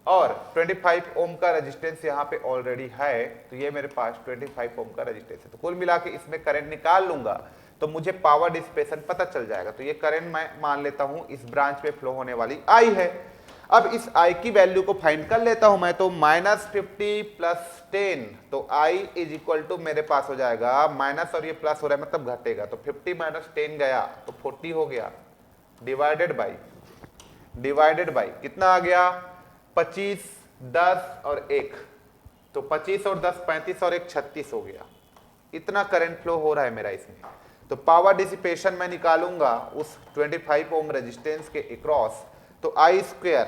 और 25 ओम का रेजिस्टेंस यहाँ पे ऑलरेडी है, तो ये मेरे पास 25 ओम का रेजिस्टेंस है। तो कुल मिला के इसमें करंट निकाल लूंगा तो मुझे पावर डिसिपेशन पता चल जाएगा। तो ये करंट मैं मान लेता हूं इस ब्रांच पे फ्लो होने वाली आई है। अब इस आई की वैल्यू को फाइंड कर लेता हूं मैं, तो -50 + 10, तो आई इज इक्वल टू मेरे पास हो जाएगा माइनस, और ये प्लस हो रहा है मतलब घटेगा, तो 50 - 10 गया तो 40 हो गया, डिवाइडेड बाई कितना आ गया? 25, 10 और 1, तो 25 और 10 35 और 1 36 हो गया। इतना करंट फ्लो हो रहा है मेरा इसमें। तो पावर डिसिपेशन मैं निकालूंगा उस 25 ओम रेजिस्टेंस के अक्रॉस, तो I square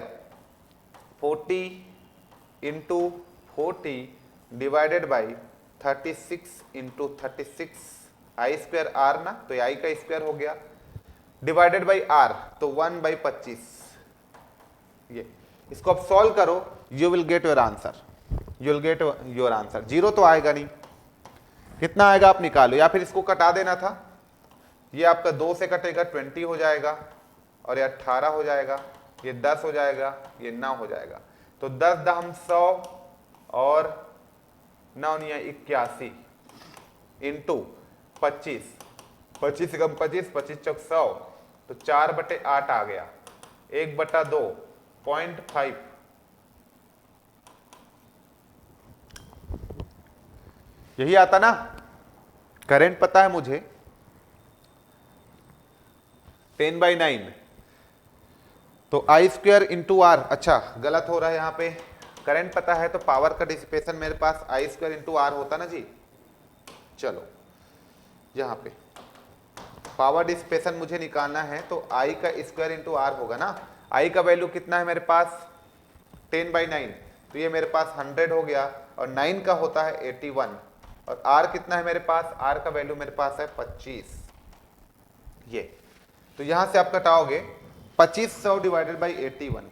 40 × 40 divided by 36 × 36, I square R ना, तो आई का स्क्वायर हो गया, डिवाइडेड बाई आर, तो 1/25। ये इसको अब सॉल्व करो, you will get your answer. Zero तो आएगा नहीं, कितना आएगा आप निकालो, या फिर इसको कटा देना था, ये आपका 2 से कटेगा 20 हो जाएगा, और ये 18 हो जाएगा, ये 10 हो जाएगा, ये 9 हो जाएगा। तो 10 दहम 100 और 9 × 81 इंटू 25, 25 से कम 25, 25 चौक 100, तो 4/8 आ गया, 1/2 0.5। यही आता ना, करंट पता है मुझे 10/9, तो आई स्क्वायर इंटू आर, अच्छा गलत हो रहा है यहाँ पे, करंट पता है तो पावर का डिसिपेशन मेरे पास आई स्क्वायर इंटू आर होता ना जी। चलो यहाँ पे पावर डिसिपेशन मुझे निकालना है, तो आई का स्क्वायर इंटू आर होगा ना। आई का वैल्यू कितना है मेरे पास? 10/9, तो ये मेरे पास 100 हो गया, और 9 का होता है 81, और आर कितना है मेरे पास? आर का वैल्यू मेरे पास है 25। ये तो यहां से आप कटाओगे 2500 divided by 81,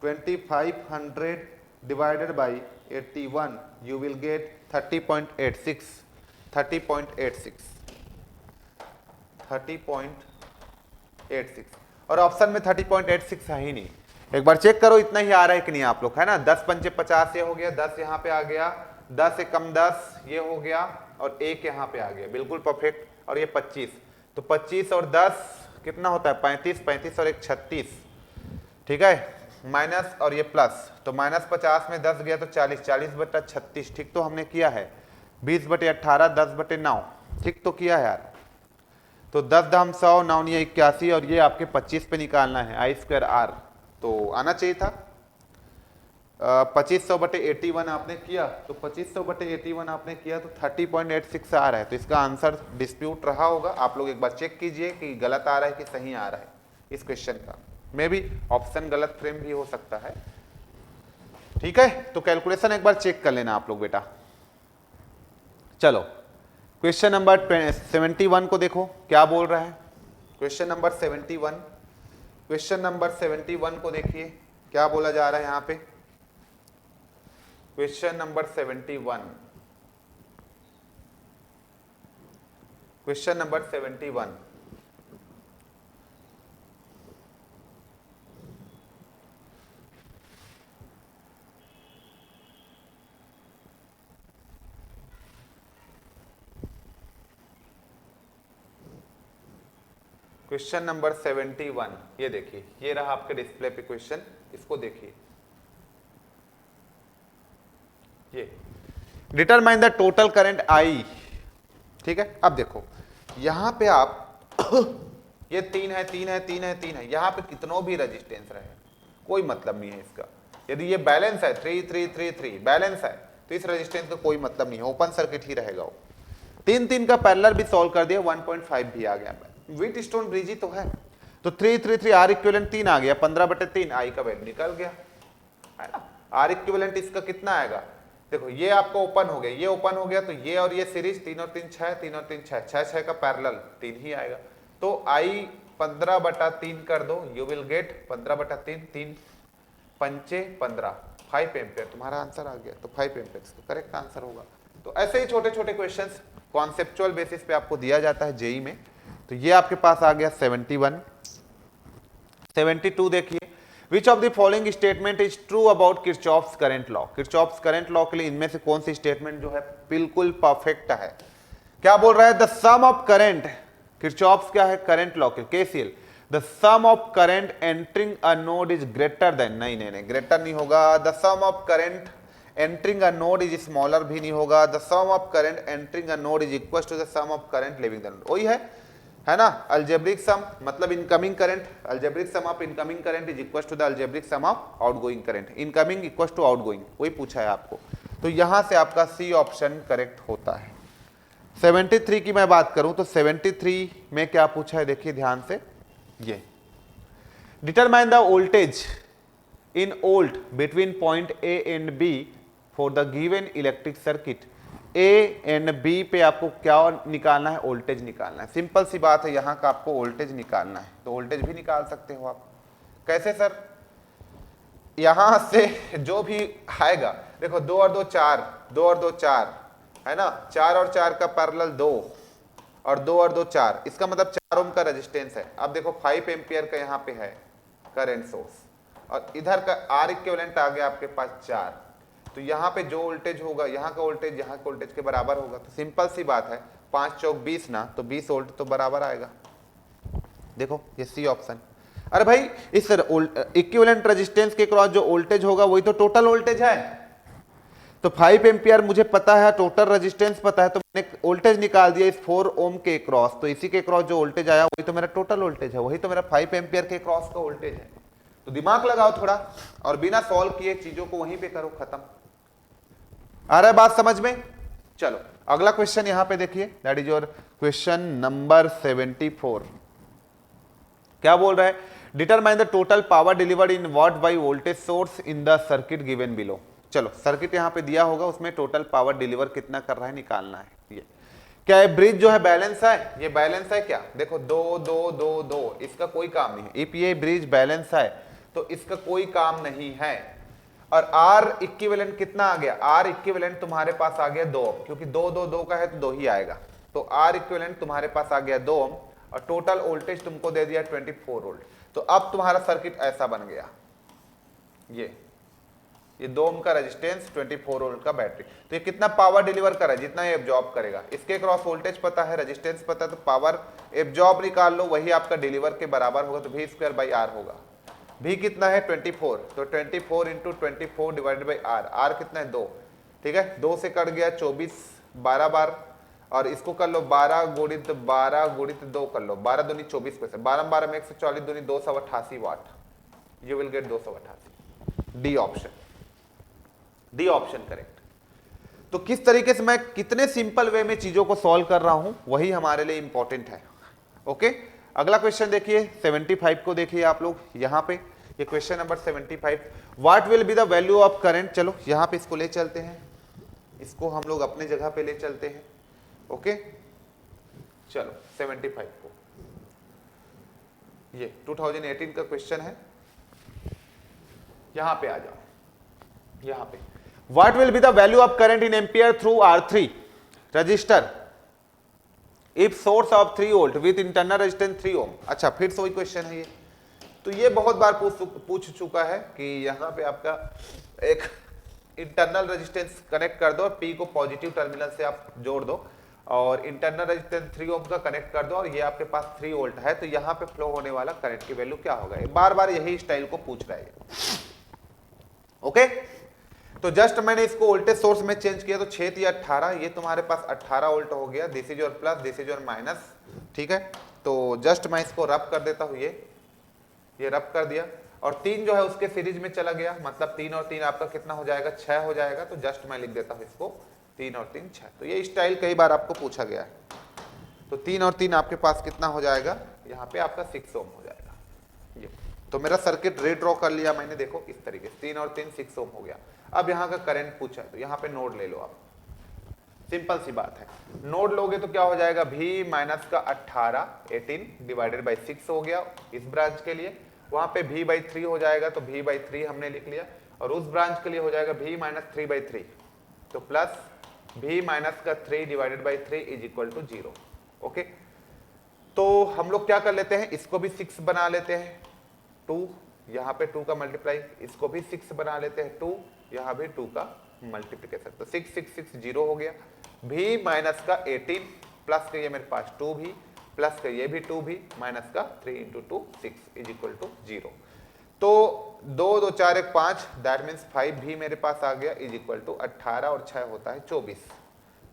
2500 divided by 81, you will gate 30.86, 30.86, और ऑप्शन में 30.86 है ही नहीं। एक बार चेक करो इतना ही आ रहा है कि नहीं आप लोग, है ना। 10 पंचे 50 ये हो गया, 10 यहाँ पे आ गया, 10 से कम 10 ये हो गया, और 1 यहाँ पे आ गया, बिल्कुल परफेक्ट, और ये 25, तो 25 और 10 कितना होता है 35, 35 और एक 36, ठीक है, माइनस और ये प्लस, तो -50 में 10 गया तो 40, 40/36, ठीक तो हमने किया है। 20/18, 10/9, ठीक तो किया है यार। तो 10 दम 100, 9 ये 81 और ये आपके 25 पे निकालना है I²R, तो आना चाहिए था 2500/81 आपने किया, तो 2500/81 आपने किया तो 30.86 आ रहा है। तो इसका आंसर डिस्प्यूट रहा होगा। आप लोग एक बार चेक कीजिए कि गलत आ रहा है कि सही आ रहा है इस क्वेश्चन का। मे बी ऑप्शन गलत फ्रेम भी हो सकता है, ठीक है। तो कैलकुलेशन एक बार चेक कर लेना आप लोग बेटा। चलो क्वेश्चन नंबर 71 को देखो क्या बोल रहा है। क्वेश्चन नंबर 71, क्वेश्चन नंबर 71 को देखिए क्या बोला जा रहा है यहाँ पे। Question number 71, question number 71, question number 71, ये देखिए, ये रहा आपके डिस्प्ले पे क्वेश्चन, इसको देखिए। ये determine the total current I, ठीक है। अब देखो यहां पे आप ये 3 है, 3 है, 3 है, 3 है, यहां पे कितनों भी रेजिस्टेंस रहे कोई मतलब नहीं है इसका। यदि ये बैलेंस है 3 3 3 3 बैलेंस है तो इस रेजिस्टेंस का कोई मतलब नहीं है, ओपन सर्किट ही रहेगा वो। 3 3 का पैरेलल भी सॉल्व कर दिया, 1.5 भी आ गया। व्हीट स्टोन ब्रिज ही तो है, तो 3 3 3 R इक्विवेलेंट 3 आ गया, 15/3 आई का वैल्यू निकल गया है ना। R इक्विवेलेंट इसका कितना आएगा, देखो ये आपका ओपन हो गया, ये ओपन हो गया, तो ये और ये सीरीज 3 और 3 6, 3 और 3 6, 6 6 का पैरेलल 3 ही आएगा। तो I 15/3 कर दो, यू विल गेट 15/3, 3 पंचे 15, 5 एम्पियर तुम्हारा आंसर आ गया। तो 5 एम्पियर तो करेक्ट आंसर होगा। तो ऐसे ही छोटे छोटे क्वेश्चंस कॉन्सेप्चुअल बेसिस पे आपको दिया जाता है जेई में। तो ये आपके पास आ गया 71। 72 देखिए, Which of the following statement is true about Kirchhoff's current law? Kirchhoff's current law के लिए इनमें से कौन सी स्टेटमेंट जो है बिल्कुल परफेक्ट है। क्या बोल रहा है, the sum of current, Kirchhoff's क्या है करंट लॉ के KCL, the sum of current entering a node is greater than, नहीं नहीं नहीं ग्रेटर नहीं होगा, the sum of current entering a node is smaller भी नहीं होगा, the sum of current entering a node is equal to the sum of current leaving the node, वही है ना। अल्जेब्रिक सम मतलब incoming current, algebraic sum of incoming current is equal to the algebraic sum of outgoing current, incoming equal to outgoing, वही पूछा है आपको। तो यहां से आपका सी ऑप्शन करेक्ट होता है। 73 की मैं बात करूं तो 73 में क्या पूछा है देखिए ध्यान से, ये determine the voltage in volt between point A and B for the given electric circuit. A and B पे आपको क्या निकालना है, वोल्टेज निकालना है। सिंपल सी बात है, यहाँ का आपको वोल्टेज निकालना है, तो वोल्टेज भी निकाल सकते हो आप। कैसे सर, यहां से जो भी आएगा, देखो 2 और 2 4, 2 और 2 4 है ना, 4 और 4 का पैरेलल 2 और 2 और 2 4, इसका मतलब 4 ओम का रेजिस्टेंस है। अब देखो 5 एम्पियर का यहाँ पे है करंट सोर्स, और इधर का आर इक्विवेलेंट आ गया आपके पास 4, तो यहाँ पे जो वोल्टेज होगा यहाँ का वोल्टेज यहाँ के वोल्टेज के बराबर होगा। तो सिंपल सी बात है, 5 चौक 20 ना, तो 20 वोल्ट तो बराबर आएगा। देखो ये सी ऑप्शन। अरे भाई इस इक्विवेलेंट रेजिस्टेंस के क्रॉस जो वोल्टेज होगा वही तो टोटल वोल्टेज है। तो 5 एम्पियर मुझे पता है, टोटल रेजिस्टेंस पता है, तो मैंने वोल्टेज निकाल दिया इस 4 ओम के क्रॉस, तो इसी के क्रॉस जो वोल्टेज आया वही तो मेरा टोटल वोल्टेज है, वही तो मेरा 5 एम्पियर के क्रॉस का वोल्टेज है। तो दिमाग लगाओ थोड़ा और बिना सॉल्व किए चीजों को वहीं पे करो, खत्म। आ रहा है बात समझ में। चलो अगला क्वेश्चन यहां पे देखिए, that is your question number 74। क्या बोल रहा है, determine the total power delivered in watt by voltage source in the circuit given below. चलो सर्किट यहां पे दिया होगा, उसमें टोटल पावर डिलीवर कितना कर रहा है निकालना है। ये क्या है, ब्रिज जो है बैलेंस है, ये बैलेंस है क्या, देखो 2 2 2 2, इसका कोई काम नहीं है। इफ ये ब्रिज बैलेंस है तो इसका कोई काम नहीं है। और R इक्विवेलेंट कितना आ गया, R इक्विवेलेंट तुम्हारे पास आ गया 2 ओम, क्योंकि 2 2 2 का है तो 2 ही आएगा। तो R इक्विवेलेंट तुम्हारे पास आ गया 2 ओम, और टोटल वोल्टेज तुमको दे दिया 24 वोल्ट। तो अब तुम्हारा सर्किट ऐसा बन गया, ये ये 2 ओम का रेजिस्टेंस, 24 वोल्ट का बैटरी। तो ये कितना पावर डिलीवर कर रहा है, जितना ये एब्जॉर्ब करेगा। इसके क्रॉस वोल्टेज पता है, रेजिस्टेंस पता है, तो पावर एब्जॉर्ब निकाल लो, वही आपका डिलीवर के बराबर होगा, तो V स्क्वायर बाई आर होगा। V कितना है 24, तो 24 into 24 divided by R. R कितना है 2, ठीक है, 2 से कट गया 24, 12 बार, और इसको कर लो 12 गुणित 2 कर लो, 12 दूनी 24 पे से 12 12 में 140 दूनी 288 watt. You will get 288। D option, D option correct. तो किस तरीके से मैं कितने सिंपल वे में चीजों को सॉल्व कर रहा हूं, वही हमारे लिए इंपॉर्टेंट है। ओके, अगला क्वेश्चन देखिए 75 को देखिए आप लोग यहां पे, ये question number 75। What will be the value of current, चलो यहां पे इसको ले चलते हैं, इसको हम लोग अपने जगह पे ले चलते हैं। ओके, चलो 75 को, ये 2018 का क्वेश्चन है, यहां पे आ जाओ, यहां पे what will be the value of current in ampere through R3 register if source of 3 volt with internal resistance 3 ओम। अच्छा, फिर से वही क्वेश्चन है ये, तो ये बहुत बार पूछ चुका है कि यहां पे आपका एक इंटरनल रेजिस्टेंस कनेक्ट कर दो और P को पॉजिटिव टर्मिनल से आप जोड़ दो, और इंटरनल रेजिस्टेंस 3 ओम का कनेक्ट कर दो, और ये आपके पास 3 वोल्ट है, तो यहाँ पे फ्लो होने वाला करंट की वैल्यू क्या होगा। बार बार यही स्टाइल को पूछ रहा है। ओके, तो जस्ट मैंने इसको वोल्टेज सोर्स में चेंज किया, तो 6 3 18, ये तुम्हारे पास 18 वोल्ट हो गया। This is your plus, this is your minus, ठीक है। तो जस्ट मैं इसको रब कर देता हूं, ये रब कर दिया, और 3 जो है उसके सीरीज में चला गया, मतलब 3 और 3 आपका कितना हो जाएगा, 6 हो जाएगा। तो जस्ट मैं लिख देता हूं इसको 3 और 3 6। तो ये स्टाइल कई बार आपको पूछा गया है। तो 3 और 3 आपके पास कितना हो जाएगा, यहाँ पे आपका 6 ओम हो जाएगा। ये तो मेरा सर्किट रीड्रॉ कर लिया मैंने, देखो इस तरीके से 3 और 3 6 ओम हो गया। अब यहाँ का करंट पूछा है, तो यहाँ पे नोड ले लो आप, सिंपल सी बात है। नोड लोगे तो क्या हो जाएगा, V माइनस का 18 डिवाइडेड बाई 6 हो गया इस ब्रांच के लिए। वहां पे V बाई 3 हो जाएगा, तो V बाई 3 हमने लिख लिया, और उस ब्रांच के लिए हो जाएगा V माइनस 3 बाई 3, तो प्लस V माइनस का 3 divided by 3 is equal to 0। Okay, तो हम लोग क्या कर लेते हैं, इसको भी 6 बना लेते हैं, 2 यहाँ पे 2 का मल्टीप्लाई, इसको भी 6 बना लेते हैं, 2 यहाँ भी 2 का मल्टीप्लिकेशन, तो 6 6 6 0 हो गया। V माइनस का 18 प्लस का ये मेरे पास 2 भी, प्लस का ये भी 2 भी, माइनस का 3 इंटू 2 6 इज इक्वल टू 0। तो 2 2 4 1 5, दैट मीन्स 5 भी मेरे पास आ गया, इज इक्वल टू 18 और 6 होता है 24,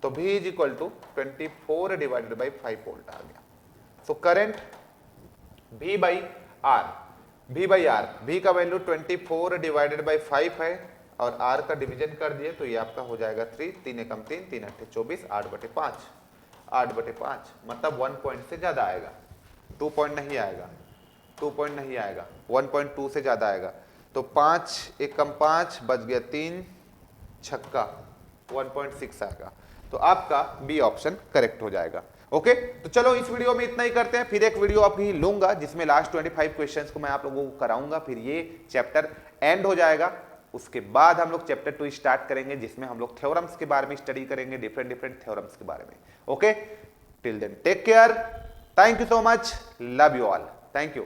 तो V is equal to 24 divided by 5 volt आ गया। So current V by R, V by R, V का वैल्यू 24 डिवाइडेड बाई 5 है, और R का डिवीजन कर दिए, तो ये आपका हो जाएगा 3, 3 एकम 3, 3 8 24, 8/5, 8/5, मतलब 1 पॉइंट से ज्यादा आएगा, 2 पॉइंट नहीं आएगा, 2 पॉइंट नहीं आएगा, 1.2 से ज्यादा आएगा। तो 5 एकम 5 बच गया 3 छक्का 1.6 आएगा, तो आपका बी ऑप्शन करेक्ट हो जाएगा। ओके, तो चलो इस वीडियो में इतना ही करते हैं, फिर एक वीडियो अभी लूंगा जिसमें लास्ट 25 क्वेश्चंस को मैं आप लोगों को कराऊंगा, फिर ये चैप्टर एंड हो जाएगा। उसके बाद हम लोग चैप्टर 2 स्टार्ट करेंगे, जिसमें हम लोग थ्योरम्स के बारे में स्टडी करेंगे, डिफरेंट थ्योरम्स के बारे में। Okay, till then take care, thank you so much, love you all, thank you.